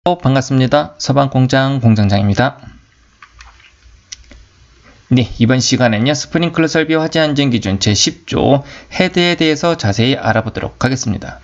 반갑습니다. 서방공장 공장장입니다. 네, 이번 시간에는요, 스프링클러 설비 화재 안전 기준 제10조 헤드에 대해서 자세히 알아보도록 하겠습니다.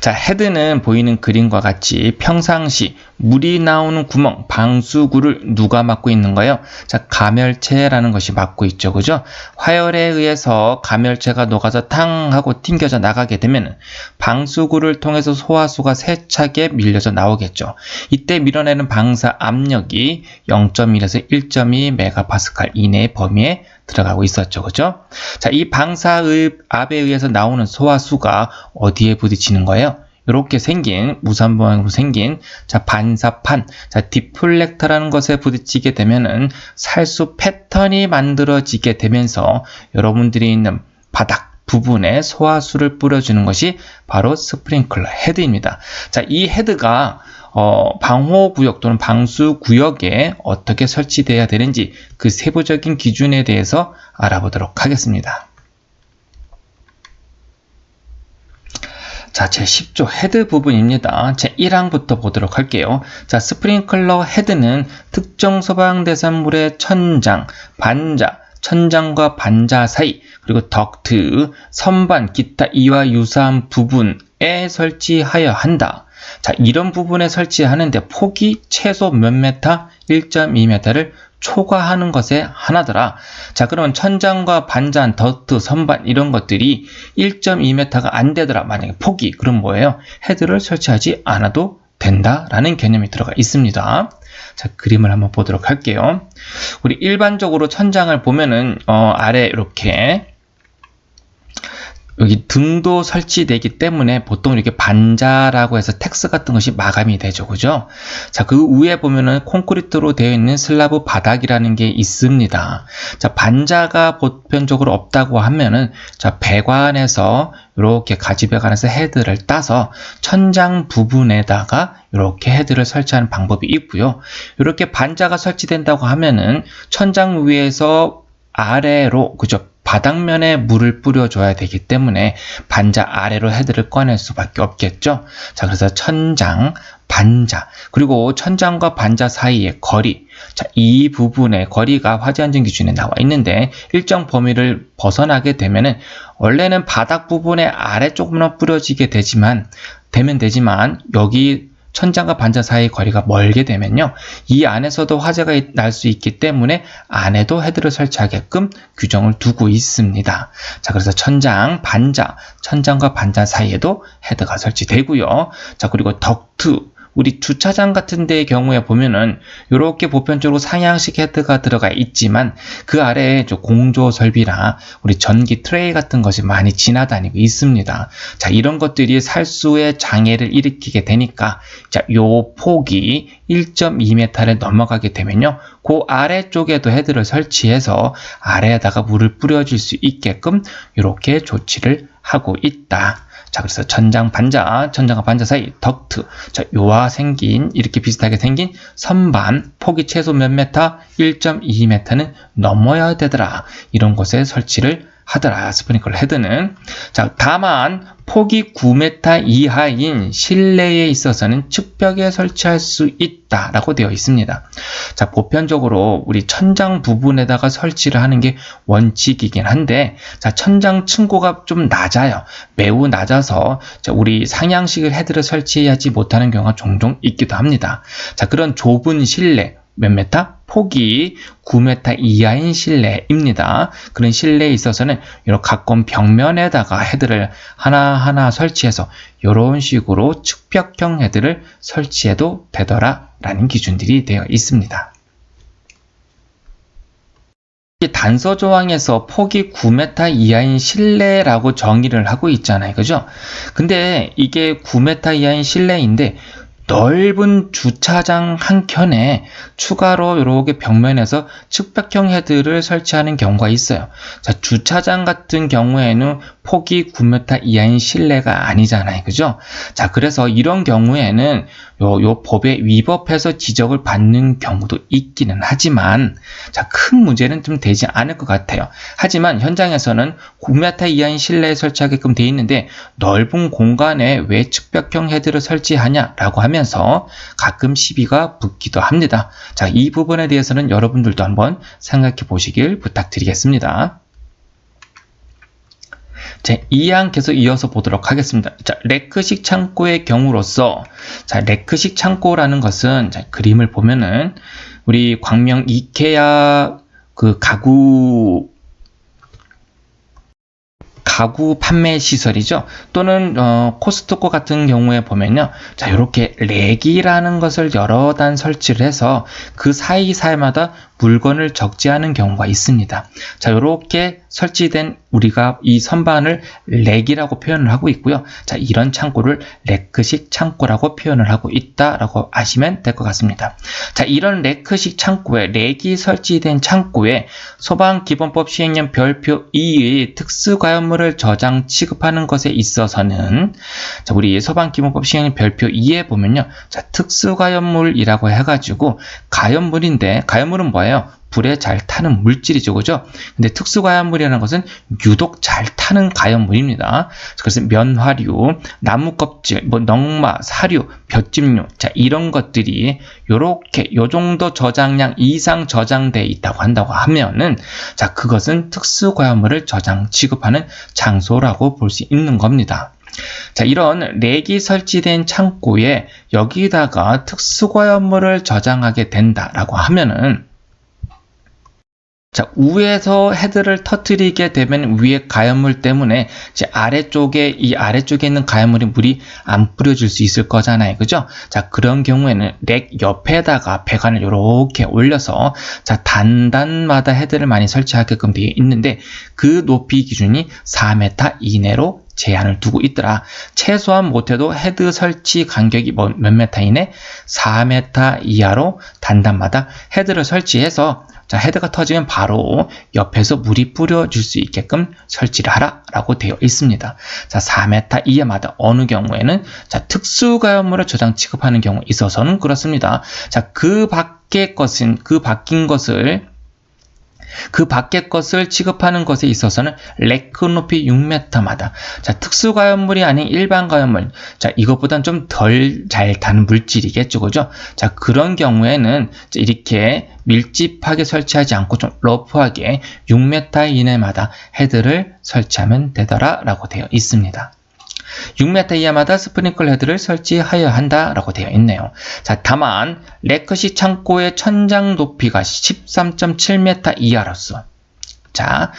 자, 헤드는 보이는 그림과 같이 평상시 물이 나오는 구멍, 방수구를 누가 막고 있는가요? 자, 가멸체라는 것이 막고 있죠. 그죠? 화열에 의해서 가멸체가 녹아서 탕 하고 튕겨져 나가게 되면 방수구를 통해서 소화수가 세차게 밀려서 나오겠죠. 이때 밀어내는 방사 압력이 0.1에서 1.2 메가파스칼 이내의 범위에 들어가고 있었죠. 그죠? 자, 이 방사압에 의해서 나오는 소화수가 어디에 부딪히는 거예요? 이렇게 생긴, 무선 모양으로 생긴, 자, 반사판, 자, 디플렉터라는 것에 부딪히게 되면은 살수 패턴이 만들어지게 되면서 여러분들이 있는 바닥 부분에 소화수를 뿌려주는 것이 바로 스프링클러 헤드입니다. 자, 이 헤드가 방호구역 또는 방수구역에 어떻게 설치되어야 되는지 그 세부적인 기준에 대해서 알아보도록 하겠습니다. 자, 제10조 헤드 부분입니다. 제1항부터 보도록 할게요. 자, 스프링클러 헤드는 특정 소방 대상물의 천장, 반자, 천장과 반자 사이, 그리고 덕트, 선반, 기타 이와 유사한 부분에 설치하여야 한다. 자, 이런 부분에 설치하는데 폭이 최소 몇 메타? 1.2m를 초과하는 것에 하나더라. 자, 그러면 천장과 반잔, 덕트, 선반 이런 것들이 1.2m가 안 되더라. 만약에 폭이. 그럼 뭐예요? 헤드를 설치하지 않아도 된다라는 개념이 들어가 있습니다. 자, 그림을 한번 보도록 할게요. 우리 일반적으로 천장을 보면은 아래 이렇게 여기 등도 설치되기 때문에 보통 이렇게 반자라고 해서 텍스 같은 것이 마감이 되죠. 그죠? 자, 그 위에 보면은 콘크리트로 되어 있는 슬라브 바닥이라는 게 있습니다. 자, 반자가 보편적으로 없다고 하면은, 자, 배관에서 이렇게 가지배관에서 헤드를 따서 천장 부분에다가 이렇게 헤드를 설치하는 방법이 있고요. 이렇게 반자가 설치된다고 하면은 천장 위에서 아래로, 그죠? 바닥면에 물을 뿌려줘야 되기 때문에 반자 아래로 헤드를 꺼낼 수밖에 없겠죠. 자, 그래서 천장, 반자, 그리고 천장과 반자 사이의 거리. 자, 이 부분의 거리가 화재 안전 기준에 나와 있는데 일정 범위를 벗어나게 되면은 원래는 바닥 부분의 아래쪽만 뿌려지게 되지만 여기 천장과 반자 사이의 거리가 멀게 되면요, 이 안에서도 화재가 날 수 있기 때문에 안에도 헤드를 설치하게끔 규정을 두고 있습니다. 자, 그래서 천장과 반자 사이에도 헤드가 설치되고요. 자, 그리고 덕트, 우리 주차장 같은 데의 경우에 보면은 이렇게 보편적으로 상향식 헤드가 들어가 있지만 그 아래에 공조 설비나 우리 전기 트레이 같은 것이 많이 지나다니고 있습니다. 자, 이런 것들이 살수의 장애를 일으키게 되니까, 자, 요 폭이 1.2m를 넘어가게 되면요, 그 아래쪽에도 헤드를 설치해서 아래에다가 물을 뿌려줄 수 있게끔 이렇게 조치를 하고 있다. 자, 그래서 천장과 반자 사이 덕트, 자, 이렇게 비슷하게 생긴 선반, 폭이 최소 몇 메타? 1.2m는 넘어야 되더라. 이런 곳에 설치를 하더라, 스프링클러 헤드는. 자, 다만 폭이 9m 이하인 실내에 있어서는 측벽에 설치할 수 있다라고 되어 있습니다. 자, 보편적으로 우리 천장 부분에다가 설치를 하는 게 원칙이긴 한데, 자, 천장 층고가 좀 낮아요. 매우 낮아서 우리 상향식을 헤드를 설치하지 못하는 경우가 종종 있기도 합니다. 자, 그런 좁은 실내, 몇 메타? 폭이 9m 이하인 실내입니다. 그런 실내에 있어서는 이렇게 가까운 벽면에다가 헤드를 하나하나 설치해서 이런 식으로 측벽형 헤드를 설치해도 되더라 라는 기준들이 되어 있습니다. 단서 조항에서 폭이 9m 이하인 실내라고 정의를 하고 있잖아요. 그죠? 근데 이게 9m 이하인 실내인데 넓은 주차장 한 켠에 추가로 이렇게 벽면에서 측벽형 헤드를 설치하는 경우가 있어요. 자, 주차장 같은 경우에는 폭이 9m 이하인 실내가 아니잖아요. 그죠? 자, 그래서 이런 경우에는 요 법에 위법해서 지적을 받는 경우도 있기는 하지만 자, 큰 문제는 좀 되지 않을 것 같아요. 하지만 현장에서는 9m 이하인 실내에 설치하게끔 되어 있는데 넓은 공간에 왜 측벽형 헤드를 설치하냐라고 하면서 가끔 시비가 붙기도 합니다. 자, 이 부분에 대해서는 여러분들도 한번 생각해 보시길 부탁드리겠습니다. 제 2항 계속 이어서 보도록 하겠습니다. 자, 레크식 창고의 경우로서, 자, 레크식 창고라는 것은, 자, 그림을 보면은, 우리 광명 이케아 그 가구 판매 시설이죠. 또는 코스트코 같은 경우에 보면요. 자, 이렇게 렉이라는 것을 여러 단 설치를 해서 그 사이사이마다 물건을 적재하는 경우가 있습니다. 자, 이렇게 설치된 우리가 이 선반을 렉이라고 표현을 하고 있고요. 자, 이런 창고를 레크식 창고라고 표현을 하고 있다라고 아시면 될 것 같습니다. 자, 이런 레크식 창고에 렉이 설치된 창고에 소방기본법 시행령 별표 2의 특수가연물을 저장 취급하는 것에 있어서는 자, 우리 소방기본법 시행령 별표 2에 보면요. 자, 특수가연물이라고 해가지고 가연물인데 가연물은 뭐예요? 불에 잘 타는 물질이죠, 그죠? 근데 특수가연물이라는 것은 유독 잘 타는 가연물입니다. 그래서 면화류, 나무 껍질, 넝마, 사료, 볏짚류, 자, 이런 것들이 요렇게 요 정도 저장량 이상 저장되어 있다고 한다고 하면은, 자, 그것은 특수가연물을 저장 취급하는 장소라고 볼 수 있는 겁니다. 자, 이런 렉이 설치된 창고에 여기다가 특수가연물을 저장하게 된다라고 하면은 자, 위에서 헤드를 터뜨리게 되면 위에 가연물 때문에 이제 아래쪽에 있는 가연물이 물이 안 뿌려질 수 있을 거잖아요. 그죠? 자, 그런 경우에는 렉 옆에다가 배관을 이렇게 올려서 자, 단단마다 헤드를 많이 설치하게끔 되어 있는데 그 높이 기준이 4m 이내로 제한을 두고 있더라. 최소한 못해도 헤드 설치 간격이 몇 m 이내? 4m 이하로 단단마다 헤드를 설치해서 자, 헤드가 터지면 바로 옆에서 물이 뿌려질 수 있게끔 설치를 하라 라고 되어 있습니다. 자, 4m 이하마다 어느 경우에는 자, 특수가연물을 저장 취급하는 경우 있어서는 그렇습니다. 자, 그 밖의 것을 취급하는 것에 있어서는 레크 높이 6m마다 자, 특수가연물이 아닌 일반 가연물 자, 이것보다는 좀 덜 잘 타는 물질이겠죠, 그죠? 자, 그런 경우에는 이렇게 밀집하게 설치하지 않고 좀 러프하게 6m 이내마다 헤드를 설치하면 되더라 라고 되어 있습니다. 6m 이하마다 스프링클 헤드를 설치하여야 한다라고 되어 있네요. 자, 다만 레크식 창고의 천장 높이가 13.7m 이하로서 자,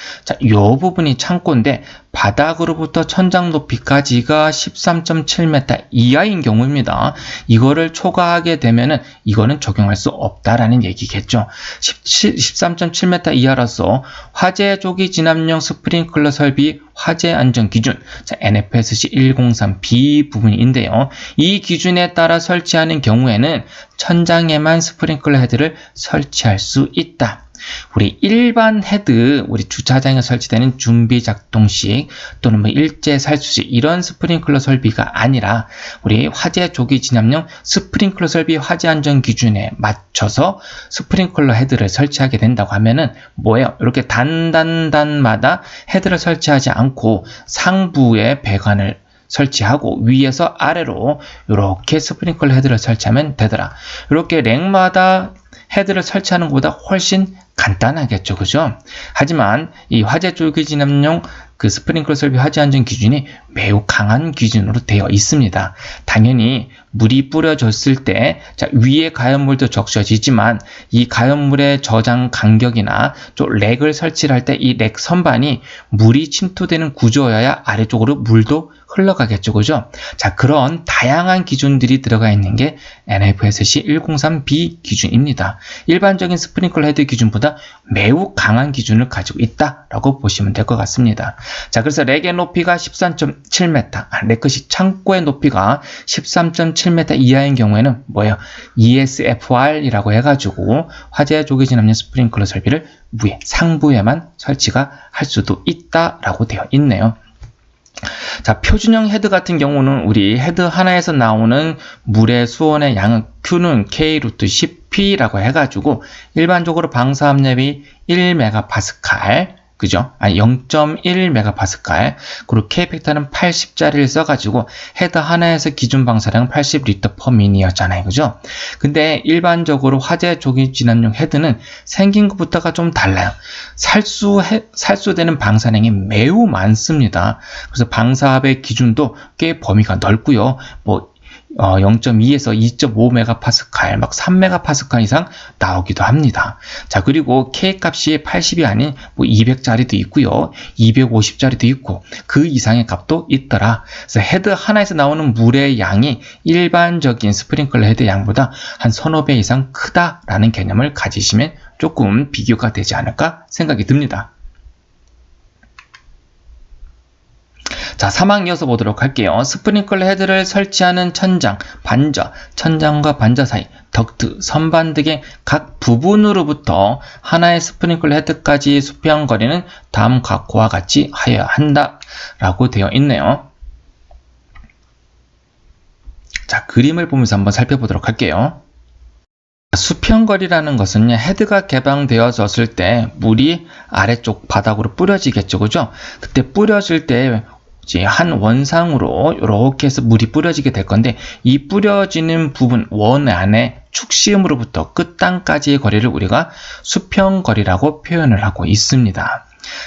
요 부분이 창고인데 바닥으로부터 천장 높이까지가 13.7m 이하인 경우입니다. 이거를 초과하게 되면은 이거는 적용할 수 없다라는 얘기겠죠. 13.7m 이하로서 화재 조기 진압용 스프링클러 설비 화재 안전 기준 자, NFSC 103B 부분인데요. 이 기준에 따라 설치하는 경우에는 천장에만 스프링클러 헤드를 설치할 수 있다. 우리 일반 헤드, 우리 주차장에 설치되는 준비 작동식 또는 일제 살수식 이런 스프링클러 설비가 아니라 우리 화재 조기 진압용 스프링클러 설비 화재 안전 기준에 맞춰서 스프링클러 헤드를 설치하게 된다고 하면은 뭐예요? 이렇게 단마다 헤드를 설치하지 않고 상부에 배관을 설치하고 위에서 아래로 이렇게 스프링클러 헤드를 설치하면 되더라. 이렇게 렉마다 헤드를 설치하는 것보다 훨씬 간단하겠죠, 그죠? 하지만 이 화재 조기 진압용 그 스프링클러 설비 화재 안전 기준이 매우 강한 기준으로 되어 있습니다. 당연히 물이 뿌려졌을 때 자, 위에 가연물도 적셔지지만 이 가연물의 저장 간격이나 좀 렉을 설치를 할 때 이 렉 선반이 물이 침투되는 구조여야 아래쪽으로 물도 흘러가겠죠, 그죠? 자, 그런 다양한 기준들이 들어가 있는 게 NFSC 103B 기준입니다. 일반적인 스프링클러 헤드 기준보다 매우 강한 기준을 가지고 있다라고 보시면 될 것 같습니다. 자, 그래서 렉의 높이가 13.7m, 레크식 창고의 높이가 13.7m 이하인 경우에는 뭐예요? ESFR이라고 해가지고 화재 조기 진압용 스프링클러 설비를 상부에만 설치가 할 수도 있다라고 되어 있네요. 자, 표준형 헤드 같은 경우는 우리 헤드 하나에서 나오는 물의 수온의 양은 Q는 K 루트 10P라고 해가지고 일반적으로 방사 압력이 1메가파스칼, 그죠? 아니 0.1메가파스칼, 그리고 K 팩터는 80짜리를 써가지고 헤드 하나에서 기준 방사량은 80리터 퍼 미니였잖아요, 그죠? 근데 일반적으로 화재 조기 진압용 헤드는 생긴 것부터가 좀 달라요. 살수되는 방사량이 매우 많습니다. 그래서 방사압의 기준도 꽤 범위가 넓고요. 0.2에서 2.5메가파스칼, 막 3메가파스칼 이상 나오기도 합니다. 자, 그리고 K 값이 80이 아닌 200짜리도 있고요. 250짜리도 있고 그 이상의 값도 있더라. 그래서 헤드 하나에서 나오는 물의 양이 일반적인 스프링클러 헤드 양보다 한 서너 배 이상 크다라는 개념을 가지시면 조금 비교가 되지 않을까 생각이 듭니다. 자, 3항 이어서 보도록 할게요. 스프링클러 헤드를 설치하는 천장, 반저, 천장과 반저 사이, 덕트, 선반 등의 각 부분으로부터 하나의 스프링클러 헤드까지 수평 거리는 다음 각과 같이 하여야 한다 라고 되어 있네요. 자, 그림을 보면서 한번 살펴보도록 할게요. 수평거리라는 것은 헤드가 개방되어졌을 때 물이 아래쪽 바닥으로 뿌려지겠죠, 그죠? 그때 뿌려질 때 이제 한 원상으로 이렇게 해서 물이 뿌려지게 될 건데, 이 뿌려지는 부분 원 안에 축심으로부터 끝단까지의 거리를 우리가 수평거리라고 표현을 하고 있습니다.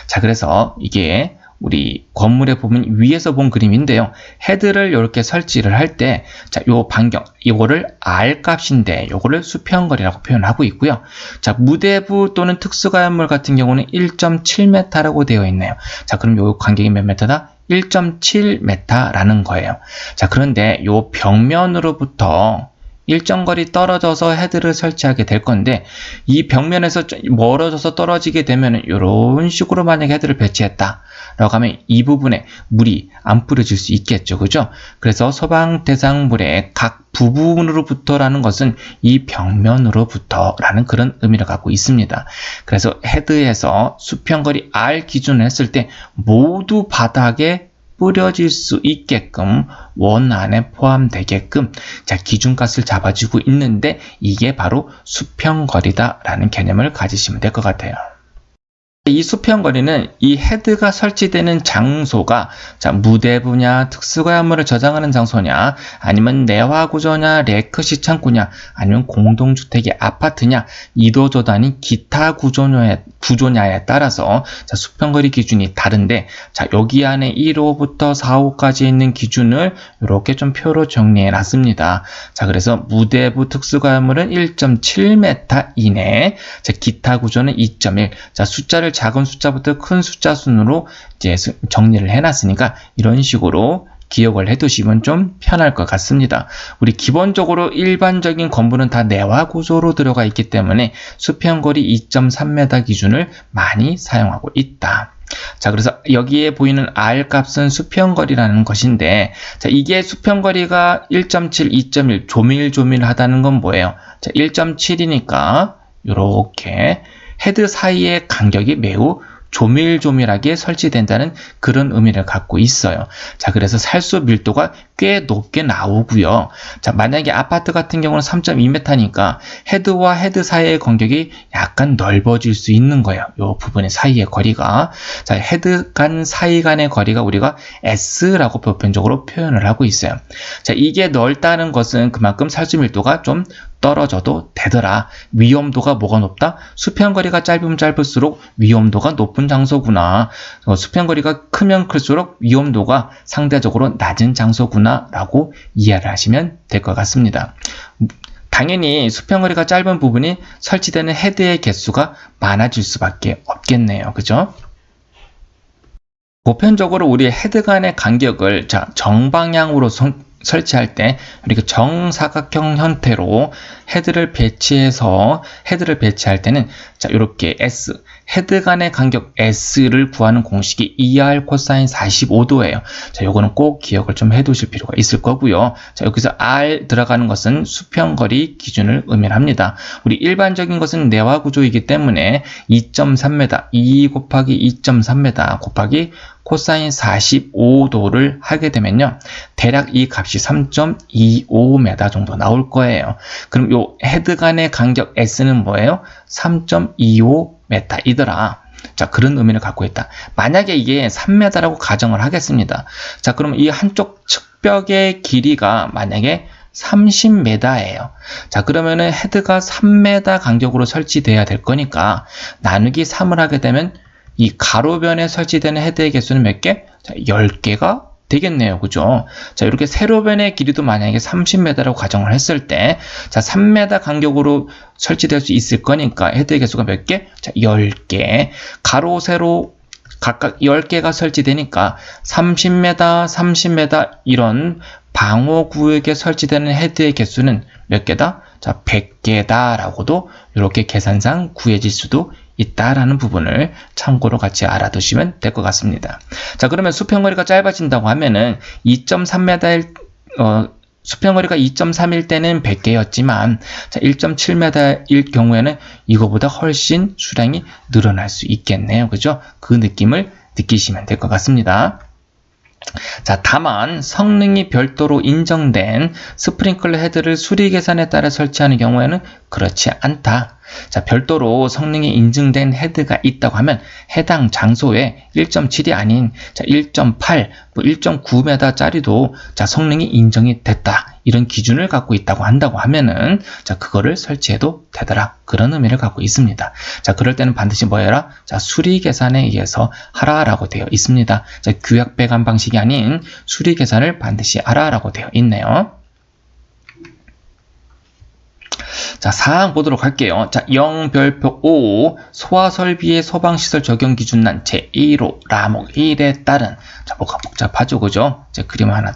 자, 그래서 이게 우리 건물에 보면 위에서 본 그림인데요. 헤드를 이렇게 설치를 할 때, 자, 요 반경, 이거를 R 값인데, 요거를 수평거리라고 표현하고 있고요. 자, 무대부 또는 특수가연물 같은 경우는 1.7m라고 되어 있네요. 자, 그럼 요 간격이 몇 m다? 1.7m라는 거예요. 자, 그런데 요 벽면으로부터 일정 거리 떨어져서 헤드를 설치하게 될 건데, 이 벽면에서 멀어져서 떨어지게 되면 이런 식으로 만약에 헤드를 배치했다 라고 하면 이 부분에 물이 안 뿌려질 수 있겠죠, 그죠? 그래서 소방 대상물의 각 부분으로부터라는 것은 이 벽면으로부터 라는 그런 의미를 갖고 있습니다. 그래서 헤드에서 수평거리 R 기준을 했을 때 모두 바닥에 뿌려질 수 있게끔 원 안에 포함되게끔, 자, 기준값을 잡아주고 있는데, 이게 바로 수평거리다 라는 개념을 가지시면 될 것 같아요. 이 수평거리는 이 헤드가 설치되는 장소가, 자, 무대부냐, 특수가연물을 저장하는 장소냐, 아니면 내화구조냐, 레크시 창구냐, 아니면 공동주택의 아파트냐, 이도저단이 기타 구조냐에 따라서, 자, 수평거리 기준이 다른데, 자, 여기 안에 1호부터 4호까지 있는 기준을 이렇게 좀 표로 정리해 놨습니다. 자, 그래서 무대부 특수가연물은 1.7m 이내, 자, 기타 구조는 2.1, 자, 숫자를 작은 숫자부터 큰 숫자 순으로 이제 정리를 해놨으니까 이런 식으로 기억을 해두시면 좀 편할 것 같습니다. 우리 기본적으로 일반적인 건물은 다 내화 구조로 들어가 있기 때문에 수평거리 2.3m 기준을 많이 사용하고 있다. 자, 그래서 여기에 보이는 R 값은 수평거리라는 것인데, 자, 이게 수평거리가 1.7, 2.1 조밀조밀하다는 건 뭐예요? 자, 1.7이니까 이렇게 헤드 사이의 간격이 매우 조밀조밀하게 설치된다는 그런 의미를 갖고 있어요. 자, 그래서 살수 밀도가 꽤 높게 나오고요. 자, 만약에 아파트 같은 경우는 3.2m니까 헤드와 헤드 사이의 간격이 약간 넓어질 수 있는 거예요. 이 부분의 사이의 거리가. 자, 헤드 간 사이 간의 거리가 우리가 S라고 보편적으로 표현을 하고 있어요. 자, 이게 넓다는 것은 그만큼 살수 밀도가 좀 떨어져도 되더라. 위험도가 뭐가 높다? 수평거리가 짧으면 짧을수록 위험도가 높은 장소구나. 수평거리가 크면 클수록 위험도가 상대적으로 낮은 장소구나 라고 이해를 하시면 될 것 같습니다. 당연히 수평거리가 짧은 부분이 설치되는 헤드의 개수가 많아질 수밖에 없겠네요. 그죠? 보편적으로 우리 헤드 간의 간격을, 자, 정방향으로 설치할 때 이렇게 정사각형 형태로 헤드를 배치할 때는, 자, 이렇게 S, 헤드 간의 간격 S를 구하는 공식이 2R 코사인 45도예요. 자, 요거는 꼭 기억을 좀 해두실 필요가 있을 거고요. 자, 여기서 R 들어가는 것은 수평거리 기준을 의미합니다. 우리 일반적인 것은 내화 구조이기 때문에 2.3m, 2 곱하기 2.3m 곱하기 코사인 45도를 하게 되면요. 대략 이 값이 3.25m 정도 나올 거예요. 그럼 요 헤드 간의 간격 S는 뭐예요? 3.25m 이더라. 자, 그런 의미를 갖고 있다. 만약에 이게 3m라고 가정을 하겠습니다. 자, 그러면 이 한쪽 측벽의 길이가 만약에 30m예요. 자, 그러면은 헤드가 3m 간격으로 설치돼야 될 거니까 나누기 3을 하게 되면 이 가로변에 설치되는 헤드의 개수는 몇 개? 자, 10개가 되겠네요. 그죠? 자, 이렇게 세로변의 길이도 만약에 30m라고 가정을 했을 때, 자, 3m 간격으로 설치될 수 있을 거니까 헤드의 개수가 몇 개? 자, 10개. 가로, 세로 각각 10개가 설치되니까 30m, 30m 이런 방호 구역에 설치되는 헤드의 개수는 몇 개다? 자, 100개다라고도 이렇게 계산상 구해질 수도 있다라는 부분을 참고로 같이 알아두시면 될 것 같습니다. 자, 그러면 수평거리가 짧아진다고 하면은 2.3m일 수평거리가 2.3일 때는 100개였지만 자, 1.7m일 경우에는 이거보다 훨씬 수량이 늘어날 수 있겠네요. 그죠? 그 느낌을 느끼시면 될 것 같습니다. 자, 다만 성능이 별도로 인정된 스프링클러 헤드를 수리 계산에 따라 설치하는 경우에는 그렇지 않다. 자, 별도로 성능이 인증된 헤드가 있다고 하면 해당 장소에 1.7이 아닌 1.8, 1.9m 짜리도 자, 성능이 인정이 됐다. 이런 기준을 갖고 있다고 한다고 하면은 자, 그거를 설치해도 되더라. 그런 의미를 갖고 있습니다. 자, 그럴 때는 반드시 뭐 해라? 자, 수리 계산에 의해서 하라라고 되어 있습니다. 자, 규약 배관 방식이 아닌 수리 계산을 반드시 하라라고 되어 있네요. 자, 사항 보도록 할게요. 자, 0별표 5 소화설비의 소방시설 적용 기준란 제1호 라목 1에 따른 자, 뭐가 복잡하죠, 그죠? 이제 그림 하나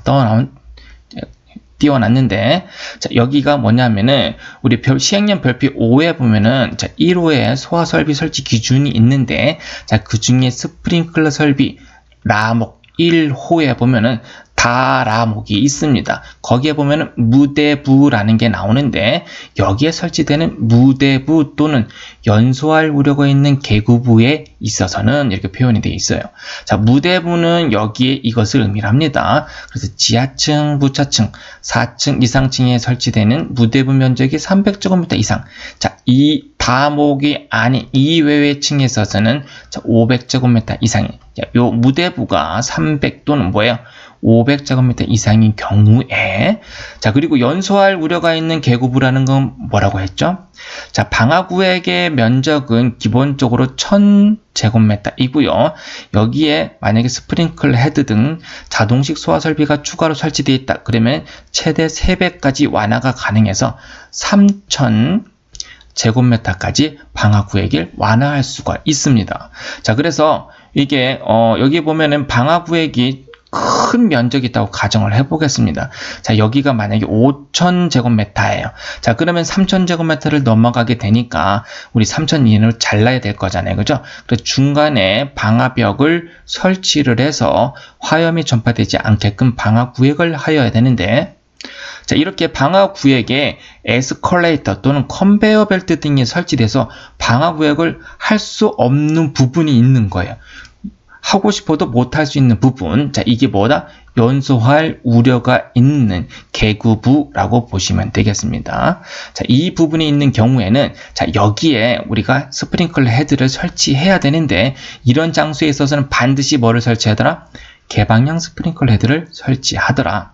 띄워놨는데 자, 여기가 뭐냐면은 우리 시행령 별표 5에 보면은 자, 1호에 소화설비 설치 기준이 있는데 자, 그 중에 스프링클러 설비 라목 1호에 보면은 다라목이 있습니다. 거기에 보면은 무대부라는 게 나오는데 여기에 설치되는 무대부 또는 연소할 우려가 있는 계구부에 있어서는 이렇게 표현이 되어 있어요. 자, 무대부는 여기에 이것을 의미합니다. 그래서 지하층, 부차층, 4층 이상층에 설치되는 무대부 면적이 300제곱미터 이상. 자, 이 다목이 아닌 이외의 층에 있어서는 500제곱미터 이상이. 요 무대부가 300 또는 뭐예요? 500제곱미터 이상인 경우에 자, 그리고 연소할 우려가 있는 계구부라는 건 뭐라고 했죠? 자, 방화구역의 면적은 기본적으로 1000제곱미터이고요. 여기에 만약에 스프링클 헤드 등 자동식 소화 설비가 추가로 설치되어 있다. 그러면 최대 3배까지 완화가 가능해서 3000제곱미터까지 방화구역을 완화할 수가 있습니다. 자, 그래서 이게 여기 보면은 방화구역이 큰 면적이 있다고 가정을 해보겠습니다. 자, 여기가 만약에 5000제곱미터예요. 자, 그러면 3000제곱미터를 넘어가게 되니까 우리 3000 이내로 잘라야 될 거잖아요. 그죠? 그래서 중간에 방화벽을 설치를 해서 화염이 전파되지 않게끔 방화구역을 하여야 되는데 자, 이렇게 방화구역에 에스컬레이터 또는 컨베이어 벨트 등이 설치돼서 방화구역을 할 수 없는 부분이 있는 거예요. 하고 싶어도 못할 수 있는 부분, 자, 이게 뭐다? 연소할 우려가 있는 계구부라고 보시면 되겠습니다. 자, 이 부분이 있는 경우에는 자, 여기에 우리가 스프링클러 헤드를 설치해야 되는데 이런 장소에 있어서는 반드시 뭐를 설치하더라? 개방형 스프링클러 헤드를 설치하더라.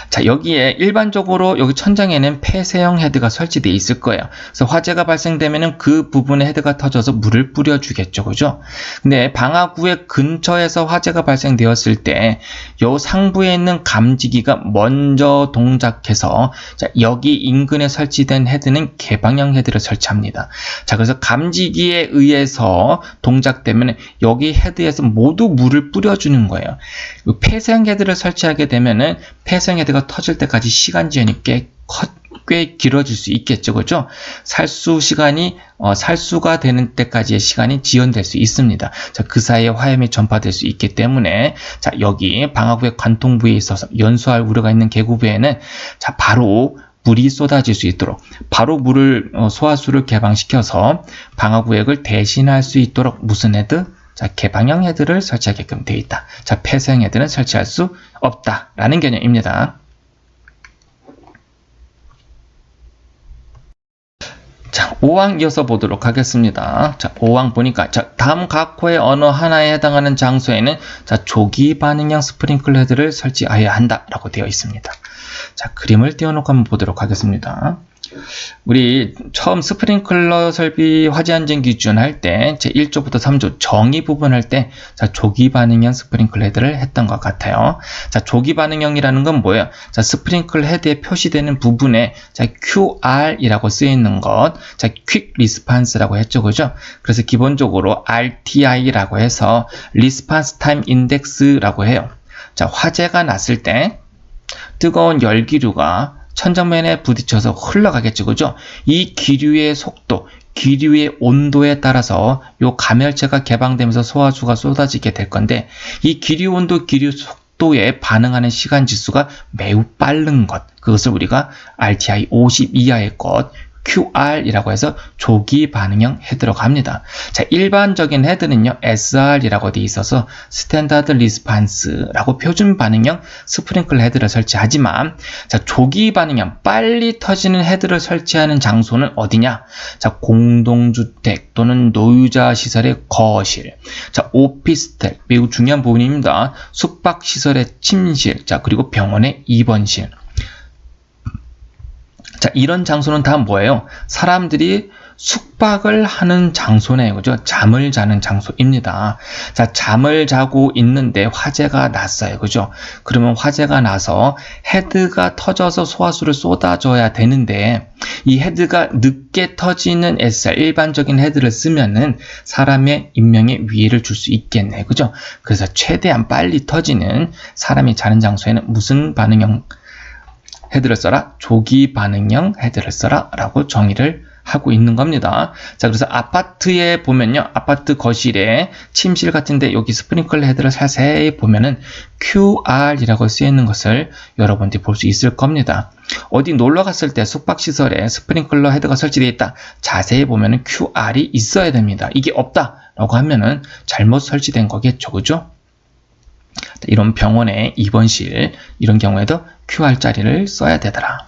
자, 여기에 일반적으로 여기 천장에는 폐쇄형 헤드가 설치되어 있을 거예요. 그래서 화재가 발생되면은 그 부분에 헤드가 터져서 물을 뿌려주겠죠. 그죠? 근데 방화구역 근처에서 화재가 발생되었을 때 요 상부에 있는 감지기가 먼저 동작해서 자, 여기 인근에 설치된 헤드는 개방형 헤드를 설치합니다. 자, 그래서 감지기에 의해서 동작되면 여기 헤드에서 모두 물을 뿌려주는 거예요. 폐쇄형 헤드를 설치하게 되면은 폐쇄형 헤드가 터질 때까지 시간 지연이 꽤 꽤 길어질 수 있겠죠. 그죠? 살수 시간이, 살수가 되는 때까지의 시간이 지연될 수 있습니다. 자, 그 사이에 화염이 전파될 수 있기 때문에, 자, 여기 방화구의 관통 부위에 있어서 연소할 우려가 있는 계구부에는, 자, 바로 물이 쏟아질 수 있도록, 바로 물을, 소화수를 개방시켜서 방화구액을 대신할 수 있도록 무슨 헤드? 자, 개방형 헤드를 설치하게끔 되어 있다. 자, 폐쇄형 헤드는 설치할 수 없다라는 개념입니다. 자, 5항 이어서 보도록 하겠습니다. 자, 5항 보니까, 자, 다음 각 호의 어느 하나에 해당하는 장소에는, 자, 조기 반응형 스프링클러 헤드를 설치하여야 한다라고 되어 있습니다. 자, 그림을 띄워놓고 한번 보도록 하겠습니다. 우리 처음 스프링클러 설비 화재 안전 기준 할 때 제 1조부터 3조 정의 부분 할 때, 자, 조기 반응형 스프링클러 헤드를 했던 것 같아요. 자, 조기 반응형이라는 건 뭐예요? 자, 스프링클러 헤드에 표시되는 부분에, 자, QR이라고 쓰여 있는 것, 자, Quick Response라고 했죠, 그죠? 그래서 기본적으로 RTI라고 해서 Response Time Index라고 해요. 자, 화재가 났을 때 뜨거운 열기류가 천정면에 부딪혀서 흘러가겠죠, 그죠? 이 기류의 속도, 기류의 온도에 따라서 요 감열체가 개방되면서 소화수가 쏟아지게 될 건데, 이 기류 온도, 기류 속도에 반응하는 시간 지수가 매우 빠른 것, 그것을 우리가 RTI 50 이하의 것, QR이라고 해서 조기 반응형 헤드라고 합니다. 자, 일반적인 헤드는요, SR이라고 되어 있어서 스탠다드 리스판스라고 표준 반응형 스프링클러 헤드를 설치하지만, 자, 조기 반응형 빨리 터지는 헤드를 설치하는 장소는 어디냐? 자, 공동주택 또는 노유자 시설의 거실, 자, 오피스텔, 매우 중요한 부분입니다. 숙박시설의 침실, 자, 그리고 병원의 입원실. 자, 이런 장소는 다 뭐예요? 사람들이 숙박을 하는 장소네요. 그죠? 잠을 자는 장소입니다. 자, 잠을 자고 있는데 화재가 났어요. 그죠? 그러면 화재가 나서 헤드가 터져서 소화수를 쏟아줘야 되는데, 이 헤드가 늦게 터지는 SR, 일반적인 헤드를 쓰면은 사람의 인명에 위해를 줄 수 있겠네. 그죠? 그래서 최대한 빨리 터지는, 사람이 자는 장소에는 무슨 반응형 헤드를 써라? 조기 반응형 헤드를 써라 라고 정의를 하고 있는 겁니다. 자, 그래서 아파트에 보면요, 아파트 거실에 침실 같은데 여기 스프링클러 헤드를 자세히 보면은 QR이라고 쓰여 있는 것을 여러분들이 볼 수 있을 겁니다. 어디 놀러 갔을 때 숙박시설에 스프링클러 헤드가 설치되어 있다, 자세히 보면은 QR이 있어야 됩니다. 이게 없다 라고 하면은 잘못 설치된 거겠죠, 그죠? 이런 병원의 입원실, 이런 경우에도 QR자리를 써야 되더라.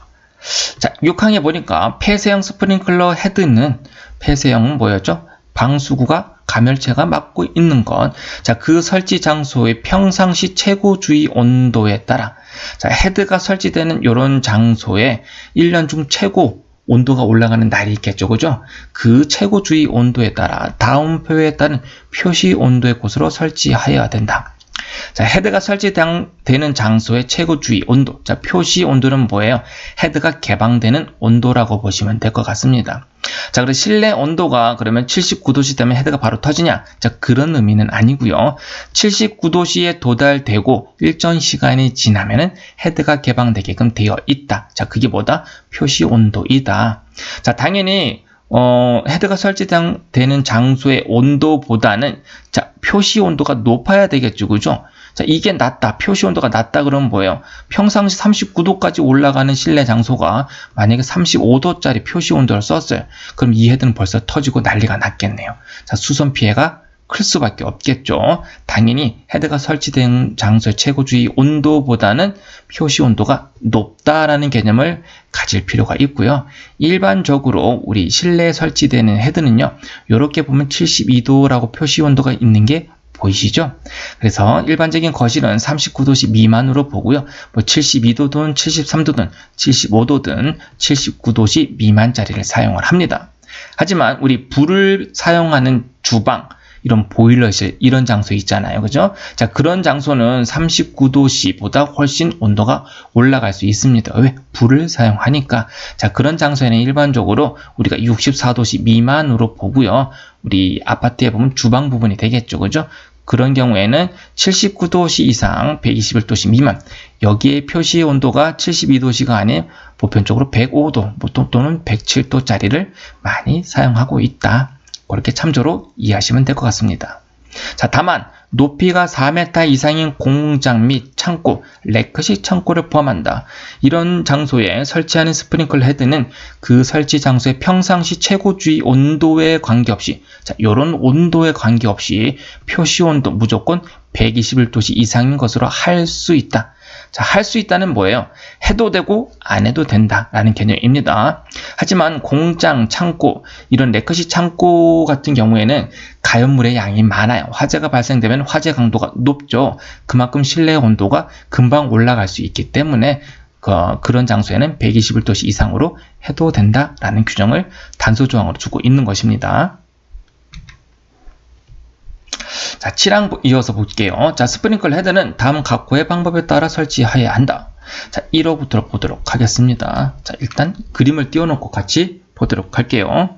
자, 6항에 보니까 폐쇄형 스프링클러 헤드는, 폐쇄형은 뭐였죠? 방수구가 감열체가 막고 있는 것. 자, 그 설치 장소의 평상시 최고 주의 온도에 따라, 자, 헤드가 설치되는 이런 장소에 1년 중 최고 온도가 올라가는 날이 있겠죠, 그죠? 그 최고 주의 온도에 따라 다음표에 따른 표시 온도의 곳으로 설치하여야 된다. 자, 헤드가 설치되는 장소의 최고 주의 온도. 자, 표시 온도는 뭐예요? 헤드가 개방되는 온도라고 보시면 될 것 같습니다. 자, 그럼 실내 온도가 그러면 79도씨 되면 헤드가 바로 터지냐? 자, 그런 의미는 아니고요. 79도씨에 도달되고 일정 시간이 지나면은 헤드가 개방되게끔 되어 있다. 자, 그게 뭐다? 표시 온도이다. 자, 당연히 헤드가 설치되는 장소의 온도보다는, 자, 표시 온도가 높아야 되겠죠, 그죠? 자, 이게 낮다, 표시 온도가 낮다 그러면 뭐예요? 평상시 39도까지 올라가는 실내 장소가 만약에 35도짜리 표시 온도를 썼어요. 그럼 이 헤드는 벌써 터지고 난리가 났겠네요. 자, 수선 피해가 클 수밖에 없겠죠. 당연히 헤드가 설치된 장소의 최고주의 온도보다는 표시 온도가 높다라는 개념을 가질 필요가 있고요. 일반적으로 우리 실내에 설치되는 헤드는요, 이렇게 보면 72도라고 표시 온도가 있는 게 보이시죠? 그래서 일반적인 거실은 39도씨 미만으로 보고요. 뭐 72도든 73도든 75도든 79도씨 미만짜리를 사용을 합니다. 하지만 우리 불을 사용하는 주방, 이런 보일러실, 이런 장소 있잖아요. 그죠? 자, 그런 장소는 39도씨보다 훨씬 온도가 올라갈 수 있습니다. 왜? 불을 사용하니까. 자, 그런 장소에는 일반적으로 우리가 64도씨 미만으로 보고요. 우리 아파트에 보면 주방 부분이 되겠죠. 그죠? 그런 경우에는 79도씨 이상 121도씨 미만, 여기에 표시 온도가 72도씨가 아닌 보편적으로 105도 또는 107도짜리를 많이 사용하고 있다. 그렇게 참조로 이해하시면 될 것 같습니다. 자, 다만 높이가 4m 이상인 공장 및 창고, 래크식 창고를 포함한다. 이런 장소에 설치하는 스프링클러 헤드는 그 설치 장소의 평상시 최고 주의 온도에 관계없이, 자, 요런 온도에 관계없이 표시 온도 무조건 121도씨 이상인 것으로 할 수 있다. 자, 할 수 있다는 뭐예요? 해도 되고 안 해도 된다라는 개념입니다. 하지만 공장, 창고, 이런 래크식 창고 같은 경우에는 가연물의 양이 많아요. 화재가 발생되면 화재 강도가 높죠. 그만큼 실내 온도가 금방 올라갈 수 있기 때문에 그런 장소에는 121도씨 이상으로 해도 된다라는 규정을 단서 조항으로 주고 있는 것입니다. 자, 7항 이어서 볼게요. 자, 스프링클러 헤드는 다음 각호의 방법에 따라 설치해야 한다. 자, 1호부터 보도록 하겠습니다. 자, 일단 그림을 띄워놓고 같이 보도록 할게요.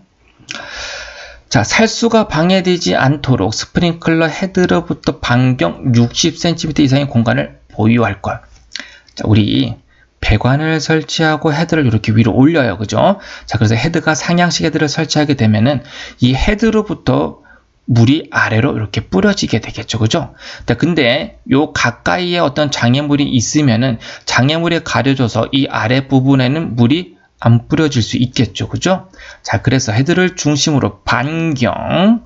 자, 살수가 방해되지 않도록 스프링클러 헤드로부터 반경 60cm 이상의 공간을 보유할 것. 자, 우리 배관을 설치하고 헤드를 이렇게 위로 올려요. 그죠? 자, 그래서 헤드가 상향식 헤드를 설치하게 되면은 이 헤드로부터 물이 아래로 이렇게 뿌려지게 되겠죠. 그죠? 근데 요 가까이에 어떤 장애물이 있으면은 장애물에 가려져서 이 아래 부분에는 물이 안 뿌려질 수 있겠죠. 그죠? 자, 그래서 헤드를 중심으로 반경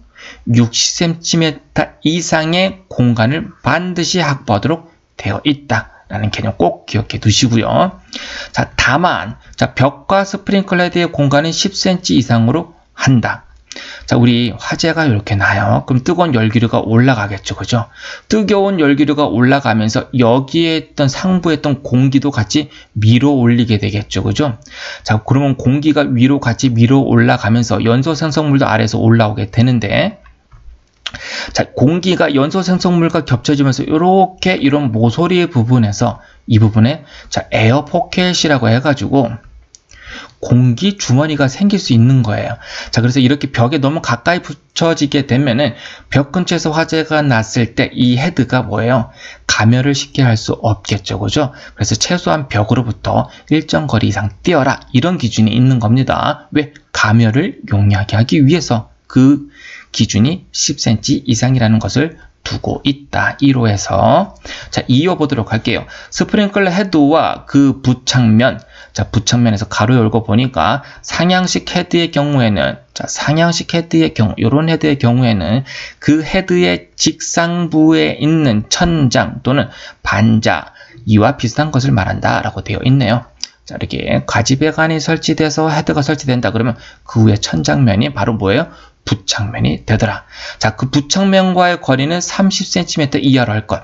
60cm 이상의 공간을 반드시 확보하도록 되어 있다. 라는 개념 꼭 기억해 두시고요. 자, 다만, 자, 벽과 스프링클러 헤드의 공간은 10cm 이상으로 한다. 자, 우리 화재가 이렇게 나요. 그럼 뜨거운 열기류가 올라가겠죠. 그죠? 뜨거운 열기류가 올라가면서 여기에 있던 상부에 있던 공기도 같이 밀어 올리게 되겠죠. 그죠? 자, 그러면 공기가 위로 같이 밀어 올라가면서 연소 생성물도 아래에서 올라오게 되는데, 자, 공기가 연소 생성물과 겹쳐지면서 이렇게 이런 모서리의 부분에서 이 부분에 자, 에어 포켓이라고 해가지고 공기 주머니가 생길 수 있는 거예요. 자, 그래서 이렇게 벽에 너무 가까이 붙여지게 되면은 벽 근처에서 화재가 났을 때 이 헤드가 뭐예요? 가멸을 쉽게 할 수 없겠죠. 그죠? 그래서 최소한 벽으로부터 일정 거리 이상 띄어라. 이런 기준이 있는 겁니다. 왜? 가멸을 용이하게 하기 위해서 그 기준이 10cm 이상이라는 것을 두고 있다. 1호에서. 자, 2호 보도록 할게요. 스프링클러 헤드와 그 부착면. 자, 부착면에서 가로 열고 보니까 상향식 헤드의 경우에는, 자, 상향식 헤드의 경우, 요런 헤드의 경우에는 그 헤드의 직상부에 있는 천장 또는 반자, 이와 비슷한 것을 말한다. 라고 되어 있네요. 자, 이렇게 과지배관이 설치돼서 헤드가 설치된다. 그러면 그 위에 천장면이 바로 뭐예요? 부착면이 되더라. 자, 그 부착면과의 거리는 30cm 이하로 할 것.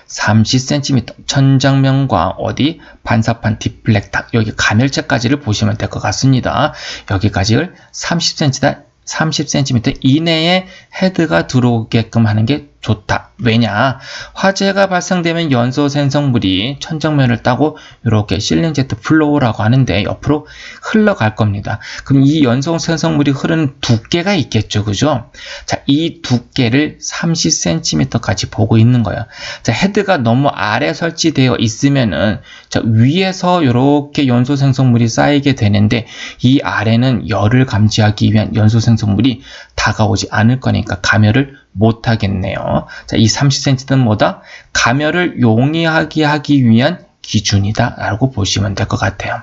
30cm 천장면과 어디 반사판 디플렉터 여기 가멸체까지를 보시면 될 것 같습니다. 여기까지를 30cm 이내에 헤드가 들어오게끔 하는 게 좋다. 왜냐? 화재가 발생되면 연소 생성물이 천장면을 따고 이렇게 실링 제트 플로우라고 하는데 옆으로 흘러갈 겁니다. 그럼 이 연소 생성물이 흐르는 두께가 있겠죠. 그죠? 자, 이 두께를 30cm까지 보고 있는 거예요. 자, 헤드가 너무 아래 설치되어 있으면은 자, 위에서 이렇게 연소 생성물이 쌓이게 되는데 이 아래는 열을 감지하기 위한 연소 생성물이 다가오지 않을 거니까 가멸을 못 하겠네요. 자, 이 30cm는 뭐다? 가멸을 용이하게 하기 위한 기준이다 라고 보시면 될 것 같아요.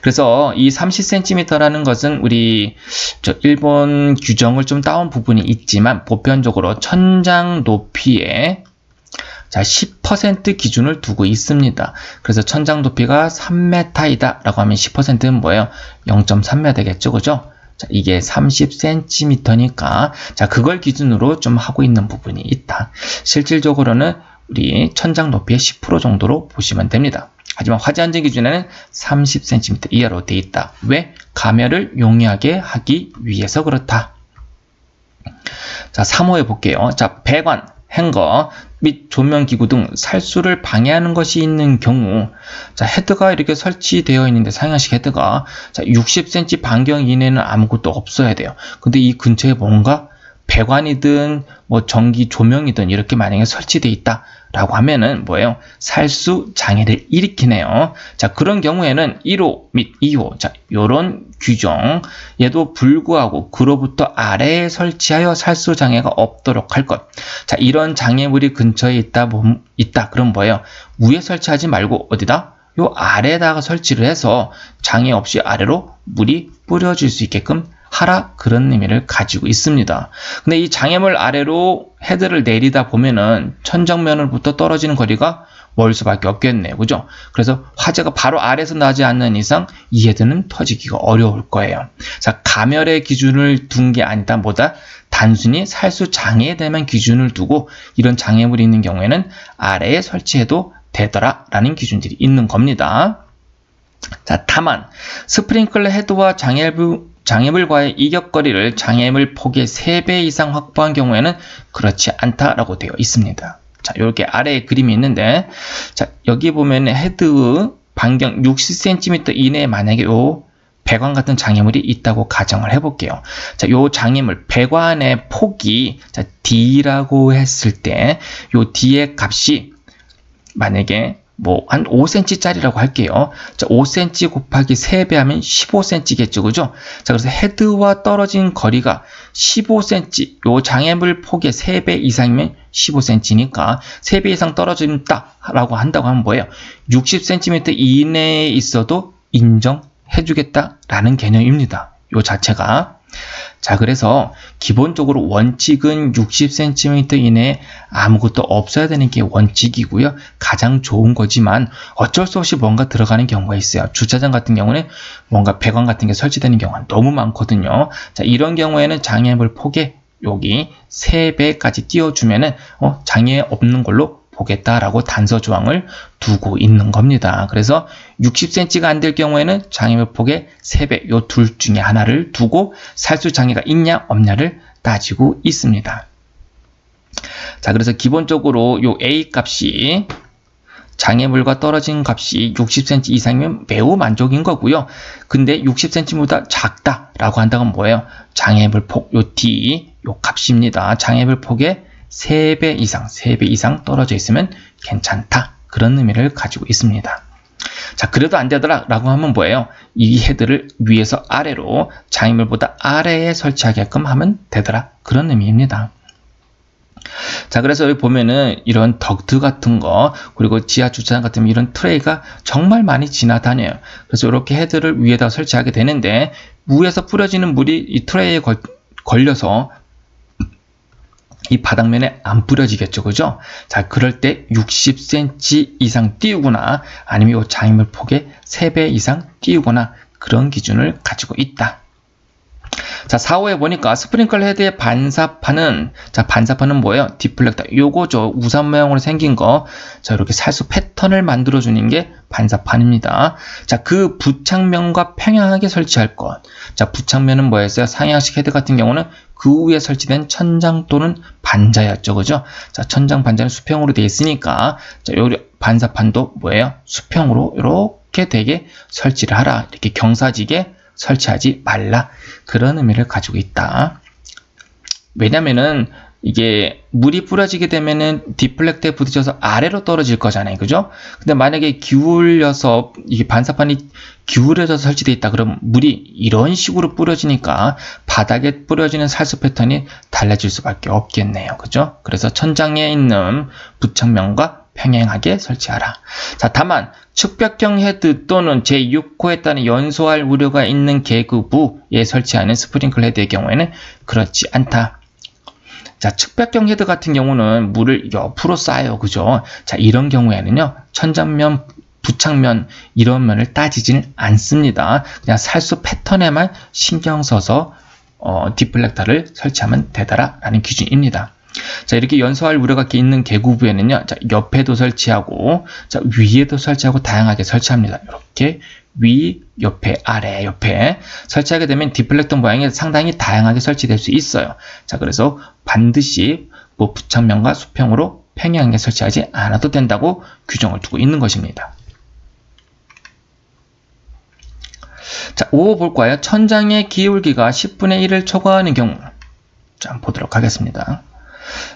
그래서 이 30cm라는 것은 우리 일본 규정을 좀 따온 부분이 있지만 보편적으로 천장 높이에 자, 10% 기준을 두고 있습니다. 그래서 천장 높이가 3m이다 라고 하면 10%는 뭐예요? 0.3m 되겠죠. 그죠? 자, 이게 30cm니까 자, 그걸 기준으로 좀 하고 있는 부분이 있다. 실질적으로는 우리 천장 높이의 10% 정도로 보시면 됩니다. 하지만 화재 안전 기준에는 30cm 이하로 되어 있다. 왜? 가멸을 용이하게 하기 위해서 그렇다. 자, 3호에 볼게요. 자, 배관, 행거 및 조명기구 등 살수를 방해하는 것이 있는 경우 자, 헤드가 이렇게 설치되어 있는데 상향식 헤드가 자, 60cm 반경 이내는 아무것도 없어야 돼요. 근데 이 근처에 뭔가 배관이든 뭐 전기 조명이든 이렇게 만약에 설치되어 있다 라고 하면은 뭐예요? 살수 장애를 일으키네요. 자, 그런 경우에는 1호 및 2호, 자, 요런 규정에도 불구하고 그로부터 아래에 설치하여 살수 장애가 없도록 할 것. 자, 이런 장애물이 근처에 있다. 그럼 뭐예요? 위에 설치하지 말고 어디다? 요 아래에다가 설치를 해서 장애 없이 아래로 물이 뿌려질 수 있게끔 하라, 그런 의미를 가지고 있습니다. 근데 이 장애물 아래로 헤드를 내리다 보면은 천정면으로부터 떨어지는 거리가 멀 수밖에 없겠네요. 그죠? 그래서 화재가 바로 아래에서 나지 않는 이상 이 헤드는 터지기가 어려울 거예요. 자, 가멸의 기준을 둔 게 아니다. 뭐다? 단순히 살수 장애에 대한 기준을 두고 이런 장애물이 있는 경우에는 아래에 설치해도 되더라 라는 기준들이 있는 겁니다. 자, 다만 스프링클러 헤드와 장애물과의 이격거리를 장애물 폭의 3배 이상 확보한 경우에는 그렇지 않다라고 되어 있습니다. 자, 이렇게 아래에 그림이 있는데, 자, 여기 보면 헤드 반경 60cm 이내에 만약에 요 배관 같은 장애물이 있다고 가정을 해볼게요. 자, 요 장애물 배관의 폭이 자, D라고 했을 때, 요 D의 값이 만약에 뭐 한 5cm 짜리라고 할게요. 자, 5cm 곱하기 3배 하면 15cm겠죠. 그죠? 자, 그래서 헤드와 떨어진 거리가 15cm, 요 장애물 폭의 3배 이상이면 15cm니까 3배 이상 떨어진다라고 한다고 하면 뭐예요? 60cm 이내에 있어도 인정해주겠다라는 개념입니다. 요 자체가. 자, 그래서 기본적으로 원칙은 60cm 이내에 아무것도 없어야 되는 게 원칙이고요. 가장 좋은 거지만 어쩔 수 없이 뭔가 들어가는 경우가 있어요. 주차장 같은 경우는 뭔가 배관 같은 게 설치되는 경우가 너무 많거든요. 자, 이런 경우에는 장애물 폭에 여기 3배까지 띄워주면은 장애 없는 걸로 보겠다라고 단서 조항을 두고 있는 겁니다. 그래서 60cm가 안 될 경우에는 장애물 폭의 3배, 요 둘 중에 하나를 두고 살수 장애가 있냐 없냐를 따지고 있습니다. 자, 그래서 기본적으로 요 A 값이 장애물과 떨어진 값이 60cm 이상이면 매우 만족인 거고요. 근데 60cm보다 작다라고 한다면 뭐예요? 장애물 폭, 요 D, 요 값입니다. 장애물 폭의 3배 이상 떨어져 있으면 괜찮다. 그런 의미를 가지고 있습니다. 자, 그래도 안 되더라 라고 하면 뭐예요? 이 헤드를 위에서 아래로 장애물보다 아래에 설치하게끔 하면 되더라. 그런 의미입니다. 자, 그래서 여기 보면은 이런 덕트 같은 거, 그리고 지하 주차장 같은 이런 트레이가 정말 많이 지나다녀요. 그래서 이렇게 헤드를 위에다 설치하게 되는데, 위에서 뿌려지는 물이 이 트레이에 걸려서 이 바닥면에 안 뿌려지겠죠. 그죠? 자, 그럴 때 60cm 이상 띄우거나 아니면 이 장애물 폭의 3배 이상 띄우거나 그런 기준을 가지고 있다. 자, 4호에 보니까 스프링클러 헤드의 반사판은, 자, 반사판은 뭐예요? 디플렉터. 요거죠. 우산 모양으로 생긴 거. 자, 이렇게 살수 패턴을 만들어주는 게 반사판입니다. 자, 그 부착면과 평행하게 설치할 것. 자, 부착면은 뭐였어요? 상향식 헤드 같은 경우는 그 위에 설치된 천장 또는 반자였죠. 그죠? 자, 천장 반자는 수평으로 되어 있으니까, 자, 요 반사판도 뭐예요? 수평으로 이렇게 되게 설치를 하라. 이렇게 경사지게 설치하지 말라. 그런 의미를 가지고 있다. 왜냐면은 이게 물이 뿌려지게 되면은 디플렉트에 부딪혀서 아래로 떨어질 거잖아요. 그죠? 근데 만약에 기울여서 이게 반사판이 기울여져서 설치되어 있다. 그럼 물이 이런 식으로 뿌려지니까 바닥에 뿌려지는 살수 패턴이 달라질 수밖에 없겠네요. 그죠? 그래서 천장에 있는 부착면과 평행하게 설치하라. 자, 다만 측벽형 헤드 또는 제6호에 따른 연소할 우려가 있는 계급부에 설치하는 스프링클러 헤드의 경우에는 그렇지 않다. 자, 측벽형 헤드 같은 경우는 물을 옆으로 쏴요. 그죠? 자, 이런 경우에는요, 천장면, 부착면, 이런 면을 따지지는 않습니다. 그냥 살수 패턴에만 신경 써서 디플렉터를 설치하면 되더라 라는 기준입니다. 자, 이렇게 연소할 우려가 있는 계구부에는요, 자, 옆에도 설치하고, 자, 위에도 설치하고 다양하게 설치합니다. 이렇게 위, 옆에, 아래, 옆에 설치하게 되면 디플렉터 모양이 상당히 다양하게 설치될 수 있어요. 자, 그래서 반드시 뭐 부착면과 수평으로 평행하게 설치하지 않아도 된다고 규정을 두고 있는 것입니다. 자, 5호 볼까요? 천장의 기울기가 10분의 1을 초과하는 경우. 자, 한번 보도록 하겠습니다.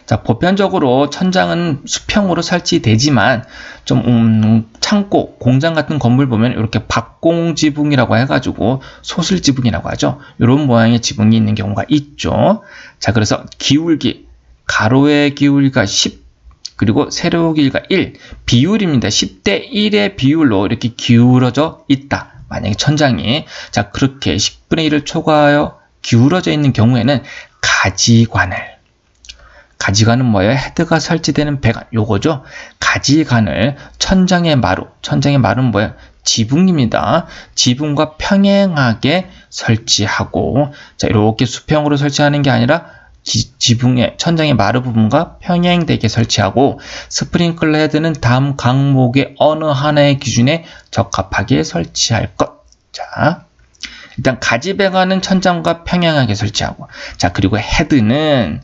자, 보편적으로 천장은 수평으로 설치되지만 좀 창고, 공장 같은 건물 보면 이렇게 박공지붕이라고 해가지고 소슬지붕이라고 하죠. 이런 모양의 지붕이 있는 경우가 있죠. 자, 그래서 기울기, 가로의 기울기가 10, 그리고 세로 길이가 1, 비율입니다. 10대 1의 비율로 이렇게 기울어져 있다. 만약에 천장이 자 그렇게 10분의 1을 초과하여 기울어져 있는 경우에는 가지관은 뭐예요? 헤드가 설치되는 배관, 요거죠. 가지관을 천장의 마루는 뭐예요? 지붕입니다. 지붕과 평행하게 설치하고, 자 이렇게 수평으로 설치하는 게 아니라 지붕의 천장의 마루 부분과 평행되게 설치하고, 스프링클러 헤드는 다음 항목의 어느 하나의 기준에 적합하게 설치할 것. 자, 일단 가지배관은 천장과 평행하게 설치하고, 자 그리고 헤드는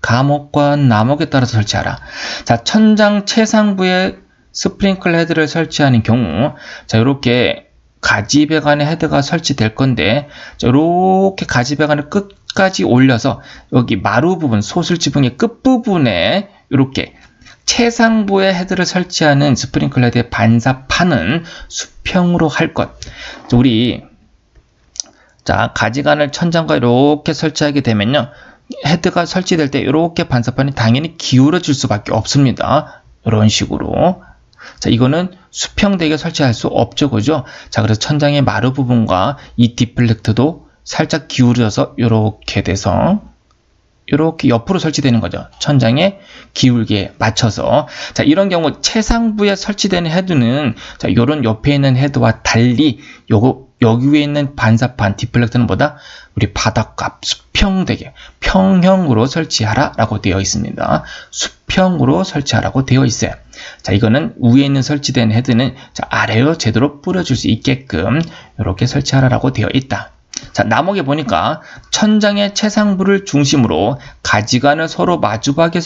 감옥과 남옥에 따라서 설치하라. 자, 천장 최상부에 스프링클러 헤드를 설치하는 경우, 자 이렇게 가지배관의 헤드가 설치될 건데, 자, 이렇게 가지배관을 끝까지 올려서 여기 마루 부분, 소슬지붕의 끝부분에 이렇게 최상부에 헤드를 설치하는 스프링클러 헤드의 반사판은 수평으로 할 것. 자, 가지관을 천장과 이렇게 설치하게 되면요, 헤드가 설치될 때 이렇게 반사판이 당연히 기울어질 수밖에 없습니다. 이런 식으로. 자, 이거는 수평되게 설치할 수 없죠, 그죠? 자, 그래서 천장의 마루 부분과 이 디플렉트도 살짝 기울여서 이렇게 돼서 이렇게 옆으로 설치되는 거죠. 천장의 기울기에 맞춰서. 자, 이런 경우 최상부에 설치되는 헤드는 자, 요런 옆에 있는 헤드와 달리 여기 위에 있는 반사판 디플렉트는 뭐다? 우리 바닥과 수평되게 평형으로 설치하라 라고 되어 있습니다. 수평으로 설치하라고 되어 있어요. 자, 이거는 위에 있는 설치된 헤드는 자, 아래로 제대로 뿌려줄 수 있게끔 이렇게 설치하라 라고 되어 있다. 자, 남옥에 보니까 천장의 최상부를 중심으로 가지관을 서로 마주보게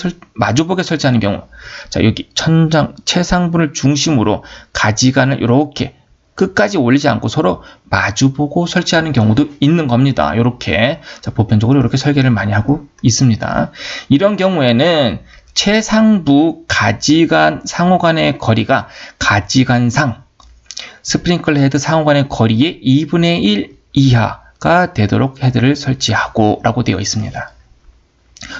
설치하는 경우, 자, 여기 천장 최상부를 중심으로 가지관을 이렇게 끝까지 올리지 않고 서로 마주보고 설치하는 경우도 있는 겁니다. 이렇게. 자, 보편적으로 이렇게 설계를 많이 하고 있습니다. 이런 경우에는 최상부 가지관 상호간의 거리가 가지관상 스프링클러 헤드 상호간의 거리의 2분의 1 이하가 되도록 헤드를 설치하고 라고 되어 있습니다.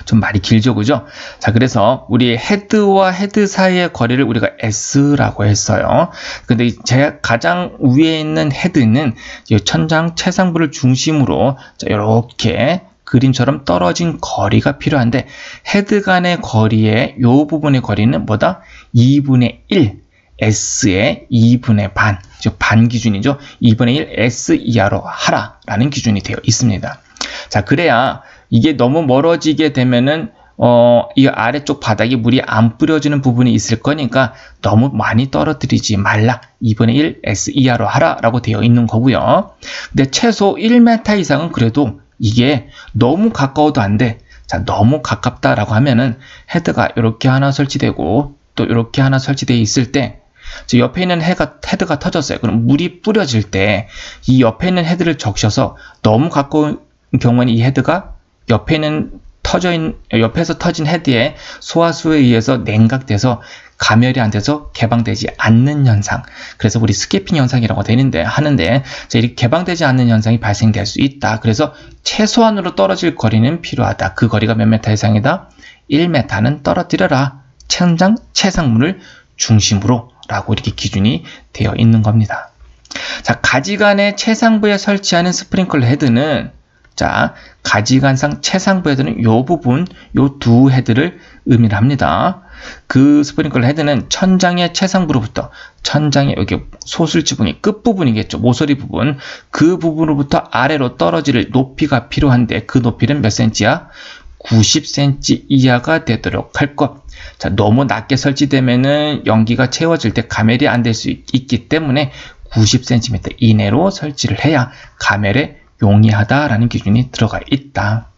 좀 말이 길죠, 그죠? 자, 그래서 우리 헤드와 헤드 사이의 거리를 우리가 S라고 했어요. 근데 제 가장 위에 있는 헤드는 이 천장 최상부를 중심으로 자, 이렇게 그림처럼 떨어진 거리가 필요한데, 헤드 간의 거리의 이 부분의 거리는 뭐다? 2분의 1 S의 2분의 반, 즉 반 기준이죠. 2분의 1 S 이하로 하라 라는 기준이 되어 있습니다. 자, 그래야 이게 너무 멀어지게 되면은 이 아래쪽 바닥에 물이 안 뿌려지는 부분이 있을 거니까 너무 많이 떨어뜨리지 말라. 2분의 1 S 이하로 하라 라고 되어 있는 거고요. 근데 최소 1m 이상은 그래도 이게 너무 가까워도 안 돼. 자, 너무 가깝다라고 하면은 헤드가 이렇게 하나 설치되고 또 이렇게 하나 설치되어 있을 때, 옆에 있는 헤드가 터졌어요. 그럼 물이 뿌려질 때 이 옆에 있는 헤드를 적셔서 너무 가까운 경우에는 이 헤드가 옆에서 터진 헤드의 소화수에 의해서 냉각돼서 가멸이 안 돼서 개방되지 않는 현상. 그래서 우리 스캐핑 현상이라고 하는데 이렇게 개방되지 않는 현상이 발생될 수 있다. 그래서 최소한으로 떨어질 거리는 필요하다. 그 거리가 몇 메타 이상이다? 1m는 떨어뜨려라. 천장 최상문을 중심으로 라고 이렇게 기준이 되어 있는 겁니다. 자, 가지관의 최상부에 설치하는 스프링클러 헤드는, 자, 가지관상 최상부 헤드는 이 부분, 이 두 헤드를 의미를 합니다. 그 스프링클러 헤드는 천장의 최상부로부터 천장의 여기 소슬지붕의 끝부분이겠죠. 모서리 부분. 그 부분으로부터 아래로 떨어질 높이가 필요한데 그 높이는 몇 cm야? 90cm 이하가 되도록 할 것. 자, 너무 낮게 설치되면은 연기가 채워질 때 가멸이 안 될 수 있기 때문에 90cm 이내로 설치를 해야 가멸에 용이하다라는 기준이 들어가 있다.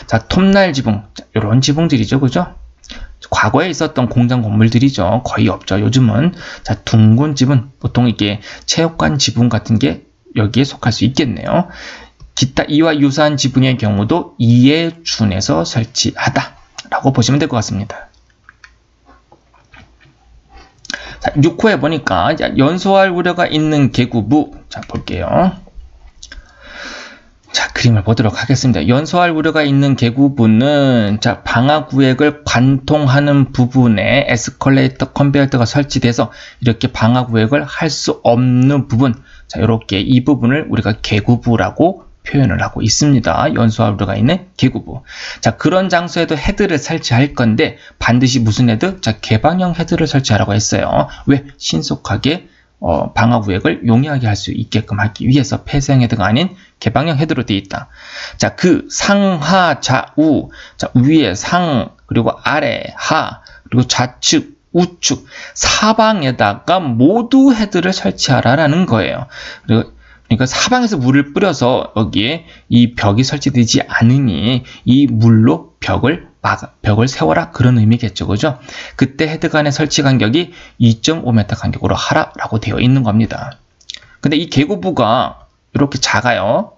자, 톱날 지붕. 이런 지붕들이죠, 그죠? 과거에 있었던 공장 건물들이죠. 거의 없죠, 요즘은. 자, 둥근 지붕. 보통 이게 체육관 지붕 같은 게 여기에 속할 수 있겠네요. 기타 이와 유사한 지붕의 경우도 2에 준해서 설치하다 라고 보시면 될 것 같습니다. 자, 6호에 보니까 연소할 우려가 있는 계구부. 자, 볼게요. 자, 그림을 보도록 하겠습니다. 연소할 우려가 있는 계구부는 자, 방화구획을 관통하는 부분에 에스컬레이터 컨베이어가 설치돼서 이렇게 방화구획을 할 수 없는 부분, 자, 이렇게 이 부분을 우리가 계구부라고 표현을 하고 있습니다. 연소할 우려가 있는 계구부. 자, 그런 장소에도 헤드를 설치할 건데 반드시 무슨 헤드? 자, 개방형 헤드를 설치하라고 했어요. 왜? 신속하게 방화구획을 용이하게 할 수 있게끔 하기 위해서 폐쇄형 헤드가 아닌 개방형 헤드로 되어 있다. 자, 그 상하 좌우, 자, 위에 상, 그리고 아래 하, 그리고 좌측 우측 사방에다가 모두 헤드를 설치하라라는 거예요. 그러니까 사방에서 물을 뿌려서 여기에 이 벽이 설치되지 않으니 이 물로 벽을 세워라, 그런 의미겠죠. 그죠? 그때 헤드 간의 설치 간격이 2.5m 간격으로 하라라고 되어 있는 겁니다. 근데 이 계구부가 이렇게 작아요.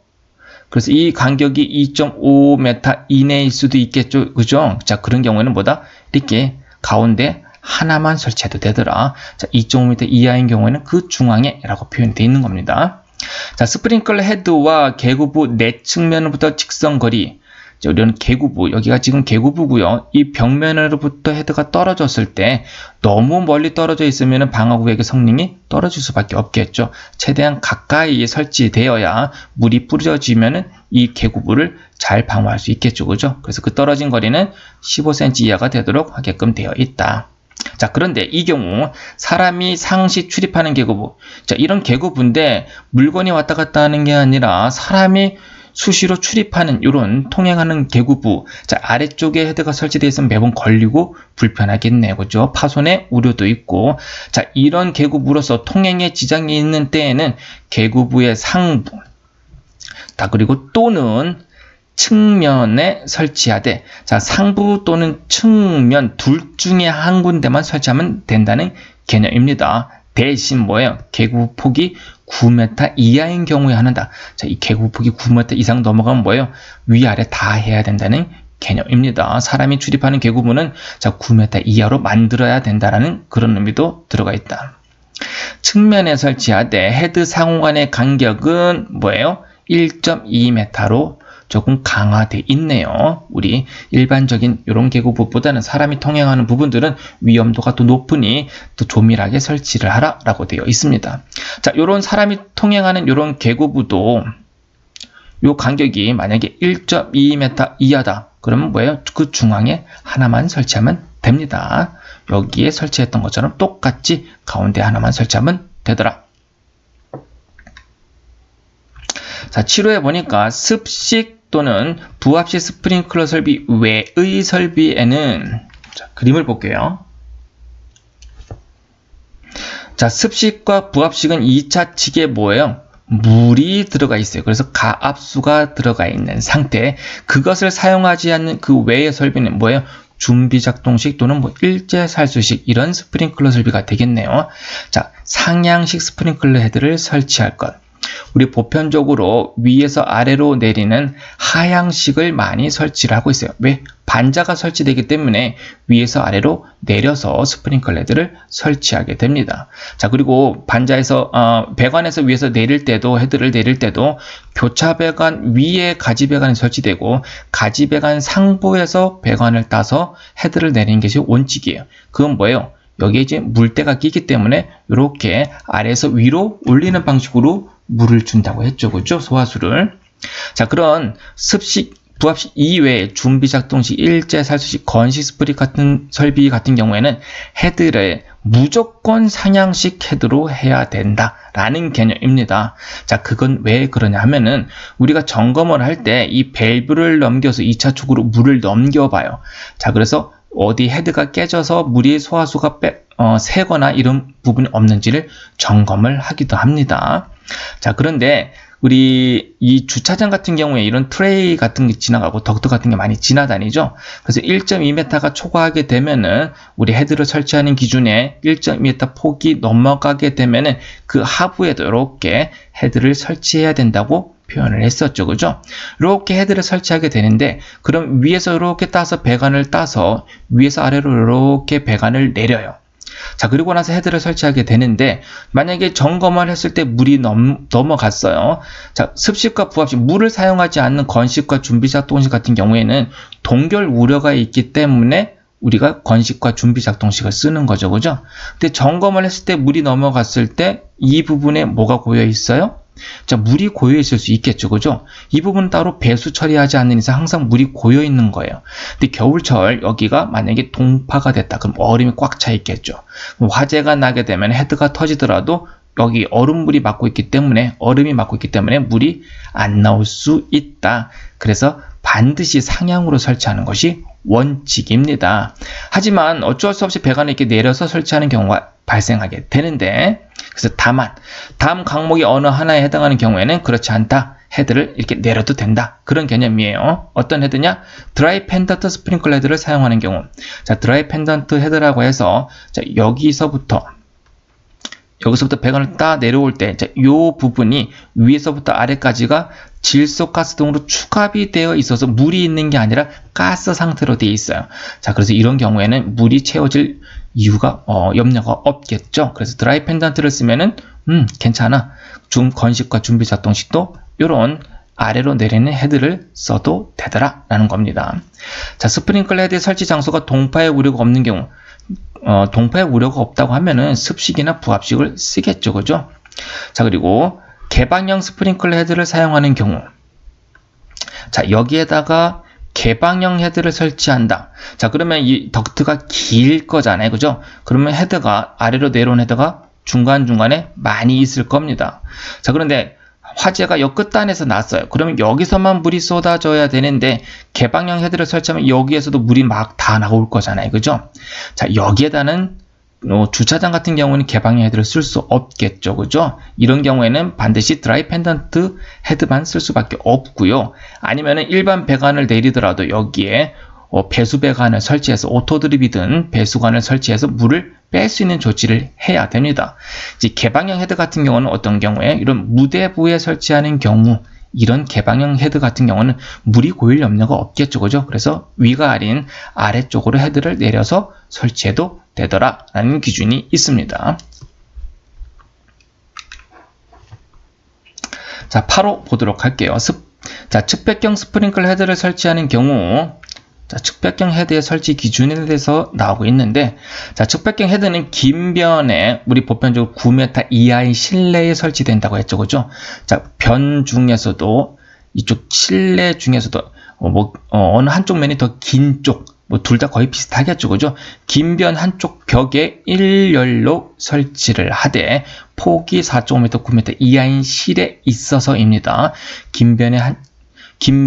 그래서 이 간격이 2.5m 이내일 수도 있겠죠. 그죠? 자, 그런 경우에는 뭐다? 이렇게 가운데 하나만 설치해도 되더라. 자, 2.5m 이하인 경우에는 그 중앙에 라고 표현되어 있는 겁니다. 자, 스프링클러 헤드와 계구부 내 측면으로부터 직선 거리. 자, 우리는 계구부, 여기가 지금 계구부고요. 이 벽면으로부터 헤드가 떨어졌을 때 너무 멀리 떨어져 있으면 방화구획의 성능이 떨어질 수밖에 없겠죠. 최대한 가까이에 설치되어야 물이 뿌려지면 이 계구부를 잘 방어할 수 있겠죠. 그죠? 그래서 그 떨어진 거리는 15cm 이하가 되도록 하게끔 되어 있다. 자, 그런데 이 경우 사람이 상시 출입하는 계구부, 자, 이런 계구부인데 물건이 왔다 갔다 하는 게 아니라 사람이 수시로 출입하는 이런 통행하는 계구부, 자, 아래쪽에 헤드가 설치되어 있으면 매번 걸리고 불편하겠네요. 그죠? 파손의 우려도 있고, 자, 이런 계구부로서 통행에 지장이 있는 때에는 계구부의 상부, 자, 그리고 또는 측면에 설치하되, 자, 상부 또는 측면 둘 중에 한 군데만 설치하면 된다는 개념입니다. 대신 뭐예요? 계구 폭이 9m 이하인 경우에 하는다. 자, 이 계구 폭이 9m 이상 넘어가면 뭐예요? 위아래 다 해야 된다는 개념입니다. 사람이 출입하는 계구부는 자, 9m 이하로 만들어야 된다라는 그런 의미도 들어가 있다. 측면에 설치하되 헤드 상호 간의 간격은 뭐예요? 1.2m로 조금 강화되어 있네요. 우리 일반적인 이런 계구부보다는 사람이 통행하는 부분들은 위험도가 더 높으니 더 조밀하게 설치를 하라라고 되어 있습니다. 자, 이런 사람이 통행하는 이런 계구부도 요 간격이 만약에 1.2m 이하다. 그러면 뭐예요? 그 중앙에 하나만 설치하면 됩니다. 여기에 설치했던 것처럼 똑같이 가운데 하나만 설치하면 되더라. 자, 7호에 보니까 습식 또는 부합식 스프링클러 설비 외의 설비에는, 자, 그림을 볼게요. 자, 습식과 부합식은 2차 측에 뭐예요? 물이 들어가 있어요. 그래서 가압수가 들어가 있는 상태. 그것을 사용하지 않는 그 외의 설비는 뭐예요? 준비작동식 또는 뭐 일제살수식, 이런 스프링클러 설비가 되겠네요. 자, 상향식 스프링클러 헤드를 설치할 것. 우리 보편적으로 위에서 아래로 내리는 하향식을 많이 설치를 하고 있어요. 왜? 반자가 설치되기 때문에 위에서 아래로 내려서 스프링클러 헤드를 설치하게 됩니다. 자, 그리고 반자에서 배관에서 위에서 내릴 때도, 헤드를 내릴 때도 교차 배관 위에 가지 배관이 설치되고 가지 배관 상부에서 배관을 따서 헤드를 내리는 것이 원칙이에요. 그건 뭐예요? 여기에 이제 물때가 끼기 때문에 이렇게 아래에서 위로 올리는 방식으로 물을 준다고 했죠. 그죠? 소화수를. 자, 그런 습식, 부합식 이외에 준비작동식, 일제살수식, 건식 스프링 같은 설비 같은 경우에는 헤드를 무조건 상향식 헤드로 해야 된다라는 개념입니다. 자, 그건 왜 그러냐 하면은 우리가 점검을 할 때 이 밸브를 넘겨서 2차 축으로 물을 넘겨봐요. 자, 그래서 어디 헤드가 깨져서 물이 소화수가 새거나 이런 부분이 없는지를 점검을 하기도 합니다. 자, 그런데 우리 이 주차장 같은 경우에 이런 트레이 같은 게 지나가고 덕트 같은 게 많이 지나다니죠. 그래서 1.2m가 초과하게 되면은 우리 헤드를 설치하는 기준에 1.2m 폭이 넘어가게 되면은 그 하부에도 이렇게 헤드를 설치해야 된다고 표현을 했었죠. 그죠? 이렇게 헤드를 설치하게 되는데, 그럼 위에서 이렇게 따서 배관을 따서 위에서 아래로 이렇게 배관을 내려요. 자, 그리고 나서 헤드를 설치하게 되는데, 만약에 점검을 했을 때 물이 넘어갔어요. 자, 습식과 부합식, 물을 사용하지 않는 건식과 준비작동식 같은 경우에는 동결 우려가 있기 때문에 우리가 건식과 준비작동식을 쓰는 거죠. 그죠? 근데 점검을 했을 때 물이 넘어갔을 때 이 부분에 뭐가 고여 있어요? 자, 물이 고여 있을 수 있겠죠. 그죠? 이 부분 따로 배수 처리하지 않는 이상 항상 물이 고여 있는 거예요. 근데 겨울철 여기가 만약에 동파가 됐다. 그럼 얼음이 꽉 차 있겠죠. 그럼 화재가 나게 되면 헤드가 터지더라도 여기 얼음물이 막고 있기 때문에, 얼음이 막고 있기 때문에 물이 안 나올 수 있다. 그래서 반드시 상향으로 설치하는 것이 원칙입니다. 하지만 어쩔 수 없이 배관을 이렇게 내려서 설치하는 경우가 발생하게 되는데, 그래서 다만 다음 항목이 어느 하나에 해당하는 경우에는 그렇지 않다. 헤드를 이렇게 내려도 된다. 그런 개념이에요. 어떤 헤드냐? 드라이 펜던트 스프링클 헤드를 사용하는 경우. 자, 드라이 펜던트 헤드라고 해서, 자, 여기서부터 배관을 따 내려올 때, 자, 요 부분이 위에서부터 아래까지가 질소가스 등으로 축압이 되어 있어서 물이 있는 게 아니라 가스 상태로 되어 있어요. 자, 그래서 이런 경우에는 물이 채워질 이유가, 염려가 없겠죠. 그래서 드라이 펜던트를 쓰면은, 괜찮아. 건식과 준비 작동식도 요런 아래로 내리는 헤드를 써도 되더라. 라는 겁니다. 자, 스프링클 헤드의 설치 장소가 동파의 우려가 없는 경우, 동파의 우려가 없다고 하면은 습식이나 부합식을 쓰겠죠. 그죠? 자, 그리고 개방형 스프링클 헤드를 사용하는 경우. 자, 여기에다가 개방형 헤드를 설치한다. 자, 그러면 이 덕트가 길 거잖아요. 그죠? 그러면 헤드가, 아래로 내려온 헤드가 중간중간에 많이 있을 겁니다. 자, 그런데 화재가 여 끝단에서 났어요. 그러면 여기서만 물이 쏟아져야 되는데, 개방형 헤드를 설치하면 여기에서도 물이 막 다 나올 거잖아요. 그죠? 자, 여기에다는 주차장 같은 경우는 개방형 헤드를 쓸 수 없겠죠. 그죠? 이런 경우에는 반드시 드라이 펜던트 헤드만 쓸 수밖에 없고요. 아니면은 일반 배관을 내리더라도 여기에 배수 배관을 설치해서, 오토드립이든 배수관을 설치해서 물을 뺄 수 있는 조치를 해야 됩니다. 이제 개방형 헤드 같은 경우는 어떤 경우에, 이런 무대부에 설치하는 경우, 이런 개방형 헤드 같은 경우는 물이 고일 염려가 없겠죠. 그죠? 그래서 위가 아닌 아래쪽으로 헤드를 내려서 설치해도 되더라 라는 기준이 있습니다. 자, 바로 보도록 할게요. 자, 측백형 스프링클 헤드를 설치하는 경우, 자, 측백형 헤드의 설치 기준에 대해서 나오고 있는데, 자, 측백형 헤드는 긴 변에 우리 보편적으로 9m 이하의 실내에 설치된다고 했죠. 그죠? 자, 변 중에서도, 이쪽 실내 중에서도 어느 한쪽 면이 더 긴 쪽, 둘 다 거의 비슷하겠죠. 그죠? 긴 변 한쪽 벽에 일렬로 설치를 하되 폭이 4.5m, 9m 이하인 실에 있어서입니다. 긴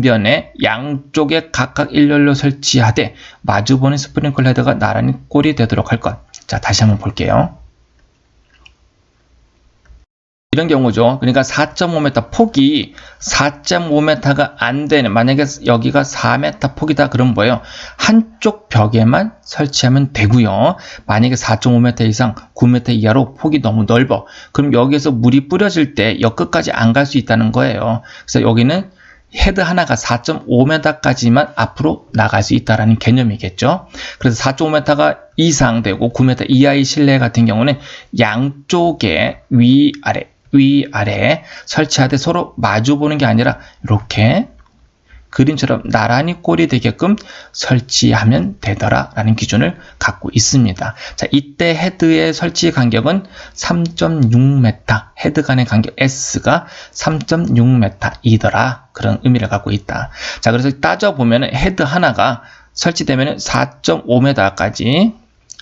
변에 양쪽에 각각 일렬로 설치하되 마주보는 스프링클 헤드가 나란히 꼴이 되도록 할 것. 자, 다시 한번 볼게요. 이런 경우죠. 그러니까 4.5m 폭이 4.5m가 안 되는, 만약에 여기가 4m 폭이다 그럼 뭐예요? 한쪽 벽에만 설치하면 되고요. 만약에 4.5m 이상 9m 이하로 폭이 너무 넓어. 그럼 여기에서 물이 뿌려질 때 여 끝까지 안 갈 수 있다는 거예요. 그래서 여기는 헤드 하나가 4.5m까지만 앞으로 나갈 수 있다는 개념이겠죠. 그래서 4.5m가 이상 되고 9m 이하의 실내 같은 경우는 양쪽에 위아래 설치하되 서로 마주보는 게 아니라 이렇게 그림처럼 나란히 꼴이 되게끔 설치하면 되더라 라는 기준을 갖고 있습니다. 자, 이때 헤드의 설치 간격은 3.6m, 헤드 간의 간격 S가 3.6m이더라 그런 의미를 갖고 있다. 자, 그래서 따져보면 헤드 하나가 설치되면 4.5m까지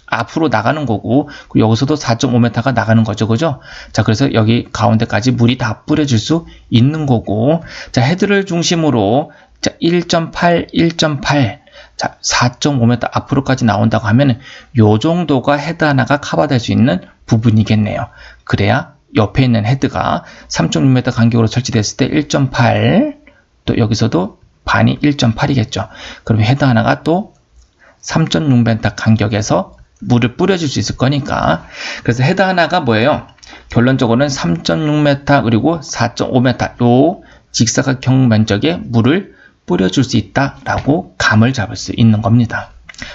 앞으로 나가는 거고, 여기서도 4.5m가 나가는 거죠. 그죠? 자, 그래서 여기 가운데까지 물이 다 뿌려질 수 있는 거고, 자, 헤드를 중심으로 자, 1.8, 자, 4.5m 앞으로까지 나온다고 하면 요 정도가 헤드 하나가 커버될 수 있는 부분이겠네요. 그래야 옆에 있는 헤드가 3.6m 간격으로 설치됐을 때 1.8, 또 여기서도 반이 1.8이겠죠. 그럼 헤드 하나가 또 3.6m 간격에서 물을 뿌려줄 수 있을 거니까. 그래서 헤드 하나가 뭐예요? 결론적으로는 3.6m 그리고 4.5m 요 직사각형 면적에 물을 뿌려줄 수 있다라고 감을 잡을 수 있는 겁니다.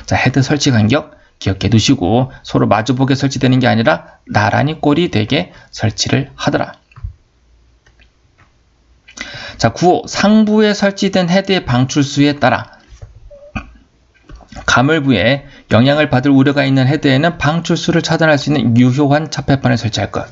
자, 헤드 설치 간격 기억해 두시고 서로 마주보게 설치되는 게 아니라 나란히 꼴이 되게 설치를 하더라. 자, 9호 상부에 설치된 헤드의 방출수에 따라 가물부에 영향을 받을 우려가 있는 헤드에는 방출수를 차단할 수 있는 유효한 차폐판을 설치할 것.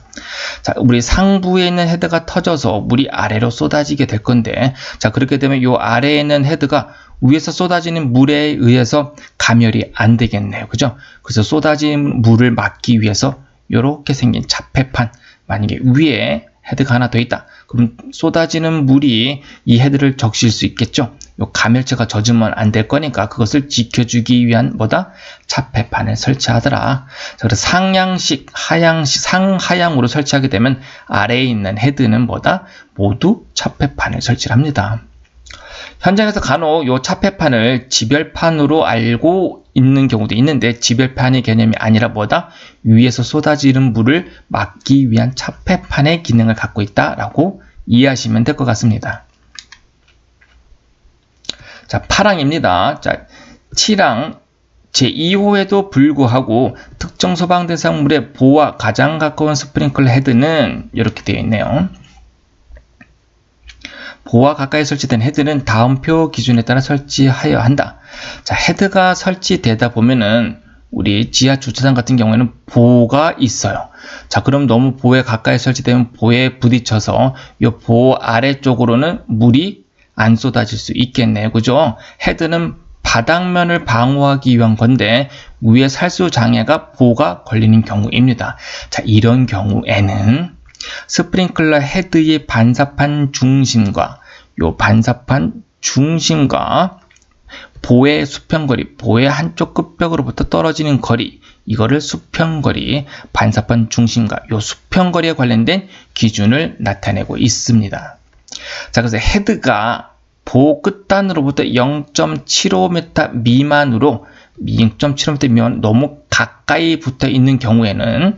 자, 우리 상부에 있는 헤드가 터져서 물이 아래로 쏟아지게 될 건데, 자, 그렇게 되면 이 아래에 있는 헤드가 위에서 쏟아지는 물에 의해서 가멸이 안 되겠네요. 그죠? 그래서 쏟아진 물을 막기 위해서 이렇게 생긴 차폐판, 만약에 위에 헤드가 하나 더 있다. 그럼 쏟아지는 물이 이 헤드를 적실 수 있겠죠? 요 가멸체가 젖으면 안 될 거니까 그것을 지켜주기 위한 뭐다? 차폐판을 설치하더라. 자, 그래서 상향식, 하향식, 상하향으로 설치하게 되면 아래에 있는 헤드는 뭐다? 모두 차폐판을 설치를 합니다. 현장에서 간혹 요 차폐판을 지별판으로 알고 있는 경우도 있는데 지별판의 개념이 아니라 뭐다? 위에서 쏟아지는 물을 막기 위한 차폐판의 기능을 갖고 있다라고 이해하시면 될 것 같습니다. 자, 8항입니다. 자, 7항 제2호에도 불구하고 특정 소방 대상물의 보호와 가장 가까운 스프링클러 헤드는 이렇게 되어 있네요. 보호와 가까이 설치된 헤드는 다음 표 기준에 따라 설치하여야 한다. 자, 헤드가 설치되다 보면은 우리 지하 주차장 같은 경우에는 보호가 있어요. 자, 그럼 너무 보호에 가까이 설치되면 보호에 부딪혀서 이 보호 아래쪽으로는 물이 안 쏟아질 수 있겠네요. 그죠? 헤드는 바닥면을 방어하기 위한 건데 위에 살수 장애가 보호가 걸리는 경우입니다. 자, 이런 경우에는 스프링클러 헤드의 반사판 중심과 요 반사판 중심과 보의 수평거리, 보의 한쪽 끝벽으로부터 떨어지는 거리, 이거를 수평거리, 반사판 중심과 요 수평거리에 관련된 기준을 나타내고 있습니다. 자, 그래서 헤드가 보호 끝단으로부터 0.75m 미만으로 0.75m 미만 너무 가까이 붙어 있는 경우에는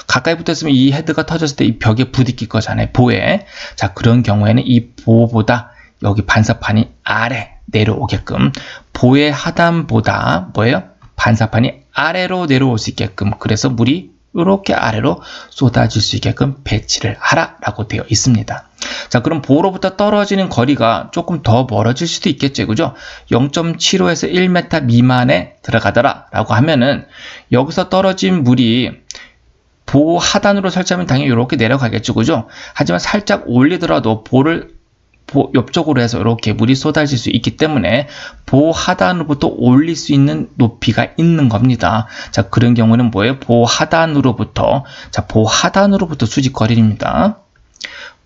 가까이 붙어 있으면 이 헤드가 터졌을 때 이 벽에 부딪힐 거잖아요. 보에. 자, 그런 경우에는 이 보호보다 여기 반사판이 아래 내려오게끔 보의 하단보다 뭐예요? 반사판이 아래로 내려올 수 있게끔 그래서 물이 이렇게 아래로 쏟아질 수 있게끔 배치를 하라라고 되어 있습니다. 자, 그럼 보호로부터 떨어지는 거리가 조금 더 멀어질 수도 있겠죠. 그죠? 0.75에서 1m 미만에 들어가더라 라고 하면은 여기서 떨어진 물이 보호 하단으로 설치하면 당연히 이렇게 내려가겠죠. 그죠? 하지만 살짝 올리더라도 보호를 옆쪽으로 해서 이렇게 물이 쏟아질 수 있기 때문에 보호 하단으로부터 올릴 수 있는 높이가 있는 겁니다. 자, 그런 경우는 뭐예요? 보호 하단으로부터 수직거리입니다.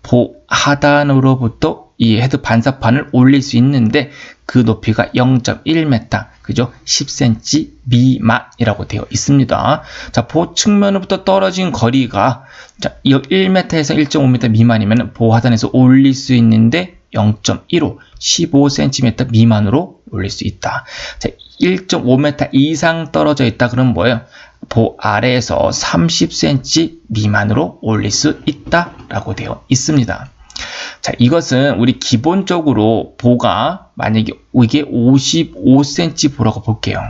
보호 하단으로부터 이 헤드 반사판을 올릴 수 있는데 그 높이가 0.1m, 그죠? 10cm 미만이라고 되어 있습니다. 자, 보호 측면으로부터 떨어진 거리가 자, 1m에서 1.5m 미만이면 보호 하단에서 올릴 수 있는데 0.15, 15cm 미만으로 올릴 수 있다. 자, 1.5m 이상 떨어져 있다. 그럼 뭐예요? 보호 아래에서 30cm 미만으로 올릴 수 있다라고 되어 있습니다. 자, 이것은 우리 기본적으로 보가 만약에 이게 55cm 보라고 볼게요.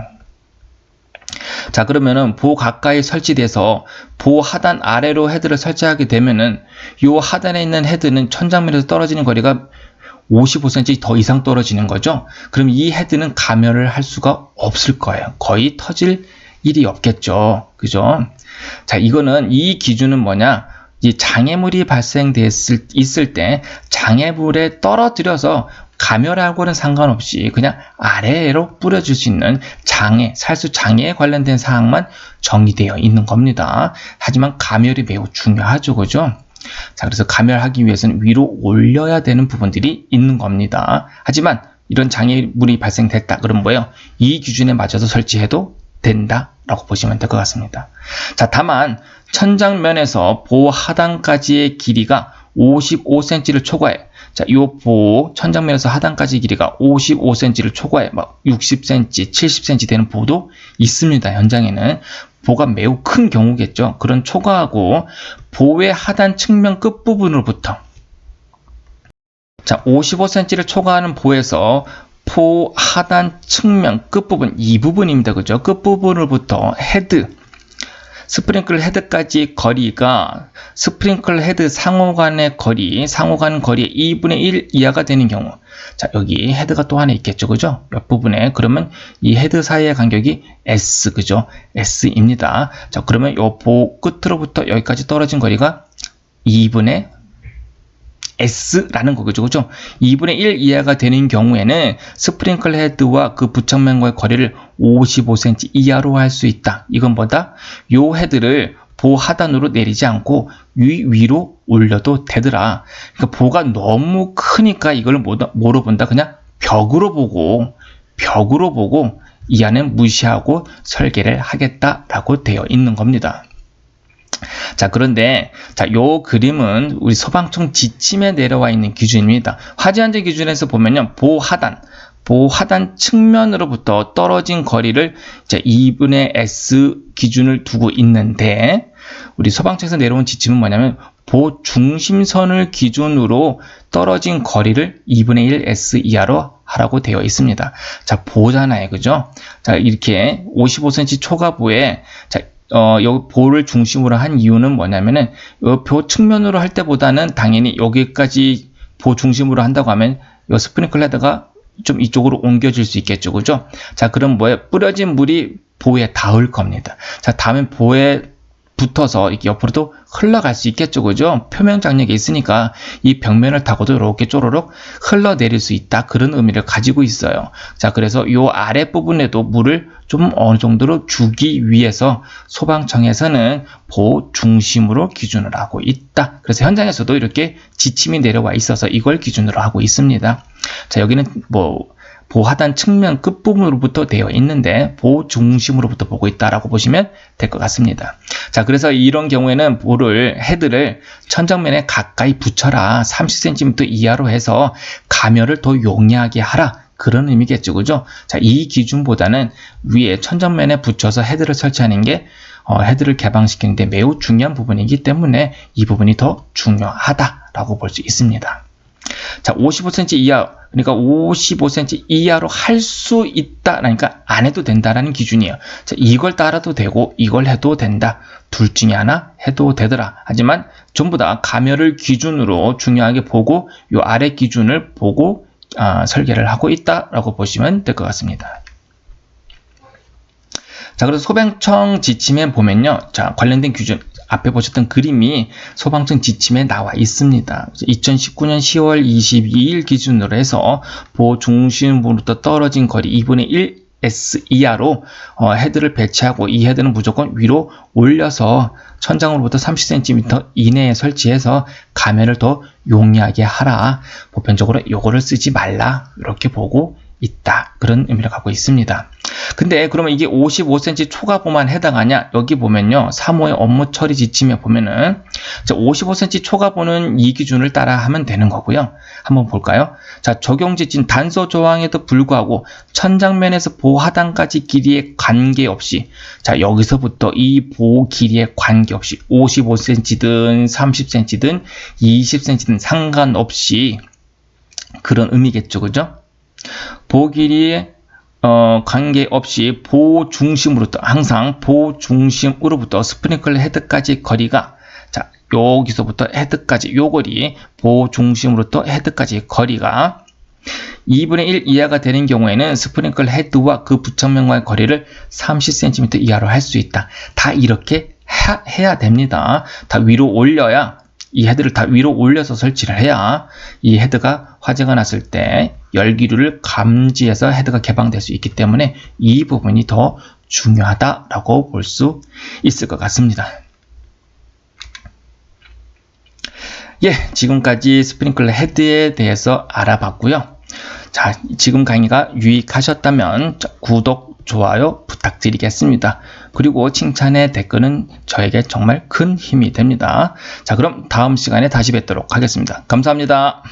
자, 그러면은 보호 가까이 설치돼서 보호 하단 아래로 헤드를 설치하게 되면은 요 하단에 있는 헤드는 천장면에서 떨어지는 거리가 55cm 더 이상 떨어지는 거죠. 그럼 이 헤드는 가멸을 할 수가 없을 거예요. 거의 터질 일이 없겠죠. 그죠? 자, 이거는 이 기준은 뭐냐? 이 장애물이 있을 때 장애물에 떨어뜨려서 가멸하고는 상관없이 그냥 아래로 뿌려줄 수 있는 장애, 살수 장애에 관련된 사항만 정의되어 있는 겁니다. 하지만 가멸이 매우 중요하죠. 그죠? 자, 그래서 가멸하기 위해서는 위로 올려야 되는 부분들이 있는 겁니다. 하지만 이런 장애물이 발생됐다. 그럼 뭐예요? 이 기준에 맞춰서 설치해도 된다라고 보시면 될 것 같습니다. 자, 다만 천장면에서 보호 하단까지의 길이가 55cm를 초과해. 자, 이 보호 천장면에서 하단까지 길이가 55cm를 초과해 막 60cm, 70cm 되는 보호도 있습니다. 현장에는 보호가 매우 큰 경우겠죠. 그런 초과하고 보호의 하단 측면 끝부분으로부터 자, 55cm를 초과하는 보에서 포 하단 측면 끝부분, 이 부분입니다. 그죠? 끝부분으로부터 헤드, 스프링클 헤드까지 거리가 스프링클 헤드 상호간의 거리, 상호간 거리의 2분의 1 이하가 되는 경우. 자, 여기 헤드가 또 하나 있겠죠. 그죠? 옆부분에. 그러면 이 헤드 사이의 간격이 S, 그죠? S입니다. 자, 그러면 요 보 끝으로부터 여기까지 떨어진 거리가 2분의 S라는 거죠. 그죠? 2분의 1 이하가 되는 경우에는 스프링클 헤드와 그 부착면과의 거리를 55cm 이하로 할 수 있다. 이건 뭐다? 요 헤드를 보 하단으로 내리지 않고 위로 올려도 되더라. 그러니까 보가 너무 크니까 이걸 뭐로 본다? 그냥 벽으로 보고 이 안은 무시하고 설계를 하겠다라고 되어 있는 겁니다. 자, 그런데 요 그림은 우리 소방청 지침에 내려와 있는 기준입니다. 화재안전 기준에서 보면요, 보호 하단 측면으로부터 떨어진 거리를 2분의 S 기준을 두고 있는데, 우리 소방청에서 내려온 지침은 뭐냐면 보 중심선을 기준으로 떨어진 거리를 2분의 1 S 이하로 하라고 되어 있습니다. 자, 보잖아요, 그죠? 자, 이렇게 55cm 초과보에 여기 보를 중심으로 한 이유는 뭐냐면은 요 보 측면으로 할 때보다는 당연히 여기까지 보 중심으로 한다고 하면 요 스프링클 헤드가 좀 이쪽으로 옮겨질 수 있겠죠. 그죠? 자, 그럼 뿌려진 물이 보에 닿을 겁니다. 자, 닿으면 보에 붙어서 이렇게 옆으로도 흘러갈 수 있겠죠. 그죠? 표면 장력이 있으니까 이 벽면을 타고도 이렇게 쪼르륵 흘러내릴 수 있다. 그런 의미를 가지고 있어요. 자, 그래서 요 아랫부분에도 물을 좀 어느 정도로 주기 위해서 소방청에서는 보 중심으로 기준을 하고 있다. 그래서 현장에서도 이렇게 지침이 내려와 있어서 이걸 기준으로 하고 있습니다. 자, 여기는 보 하단 측면 끝부분으로부터 되어 있는데 보 중심으로부터 보고 있다라고 보시면 될 것 같습니다. 자, 그래서 이런 경우에는 헤드를 천정면에 가까이 붙여라. 30cm 이하로 해서 가멸을 더 용이하게 하라. 그런 의미겠죠. 그죠? 자, 이 기준보다는 위에 천정면에 붙여서 헤드를 설치하는 게 헤드를 개방시키는 데 매우 중요한 부분이기 때문에 이 부분이 더 중요하다라고 볼 수 있습니다. 자, 55cm 이하, 그러니까 55cm 이하로 할 수 있다, 그러니까 안 해도 된다라는 기준이에요. 자, 이걸 따라도 되고 이걸 해도 된다. 둘 중에 하나 해도 되더라. 하지만 전부 다 가멸을 기준으로 중요하게 보고 요 아래 기준을 보고 설계를 하고 있다라고 보시면 될 것 같습니다. 자, 그래서 소방청 지침에 보면요, 자, 관련된 기준 앞에 보셨던 그림이 소방청 지침에 나와 있습니다. 2019년 10월 22일 기준으로 해서 보 중심부로부터 떨어진 거리 2분의 1 S 이하로 헤드를 배치하고 이 헤드는 무조건 위로 올려서 천장으로부터 30cm 이내에 설치해서 가면을 더 용이하게 하라. 보편적으로 요거를 쓰지 말라. 이렇게 보고 있다. 그런 의미를 갖고 있습니다. 근데 그러면 이게 55cm 초과보만 해당하냐? 여기 보면요, 3호의 업무 처리 지침에 보면은 55cm 초과보는 이 기준을 따라 하면 되는 거고요. 한번 볼까요? 자, 적용 지침 단서 조항에도 불구하고 천장면에서 보 하단까지 길이에 관계없이, 자, 여기서부터 이 보 길이에 관계없이 55cm든 30cm든 20cm든 상관없이 그런 의미겠죠. 그죠? 보 길이에 관계없이 보 중심으로부터, 항상 보 중심으로부터 스프링클 헤드까지 거리가, 자, 여기서부터 헤드까지 요 거리, 보 중심으로부터 헤드까지 거리가 2분의 1 이하가 되는 경우에는 스프링클 헤드와 그 부착면과의 거리를 30cm 이하로 할 수 있다. 다 이렇게 해야 됩니다. 다 위로 올려야, 이 헤드를 다 위로 올려서 설치를 해야 이 헤드가 화재가 났을 때 열기류를 감지해서 헤드가 개방될 수 있기 때문에 이 부분이 더 중요하다라고 볼 수 있을 것 같습니다. 예, 지금까지 스프링클러 헤드에 대해서 알아봤고요. 자, 지금 강의가 유익하셨다면 구독, 좋아요 부탁드리겠습니다. 그리고 칭찬의 댓글은 저에게 정말 큰 힘이 됩니다. 자, 그럼 다음 시간에 다시 뵙도록 하겠습니다. 감사합니다.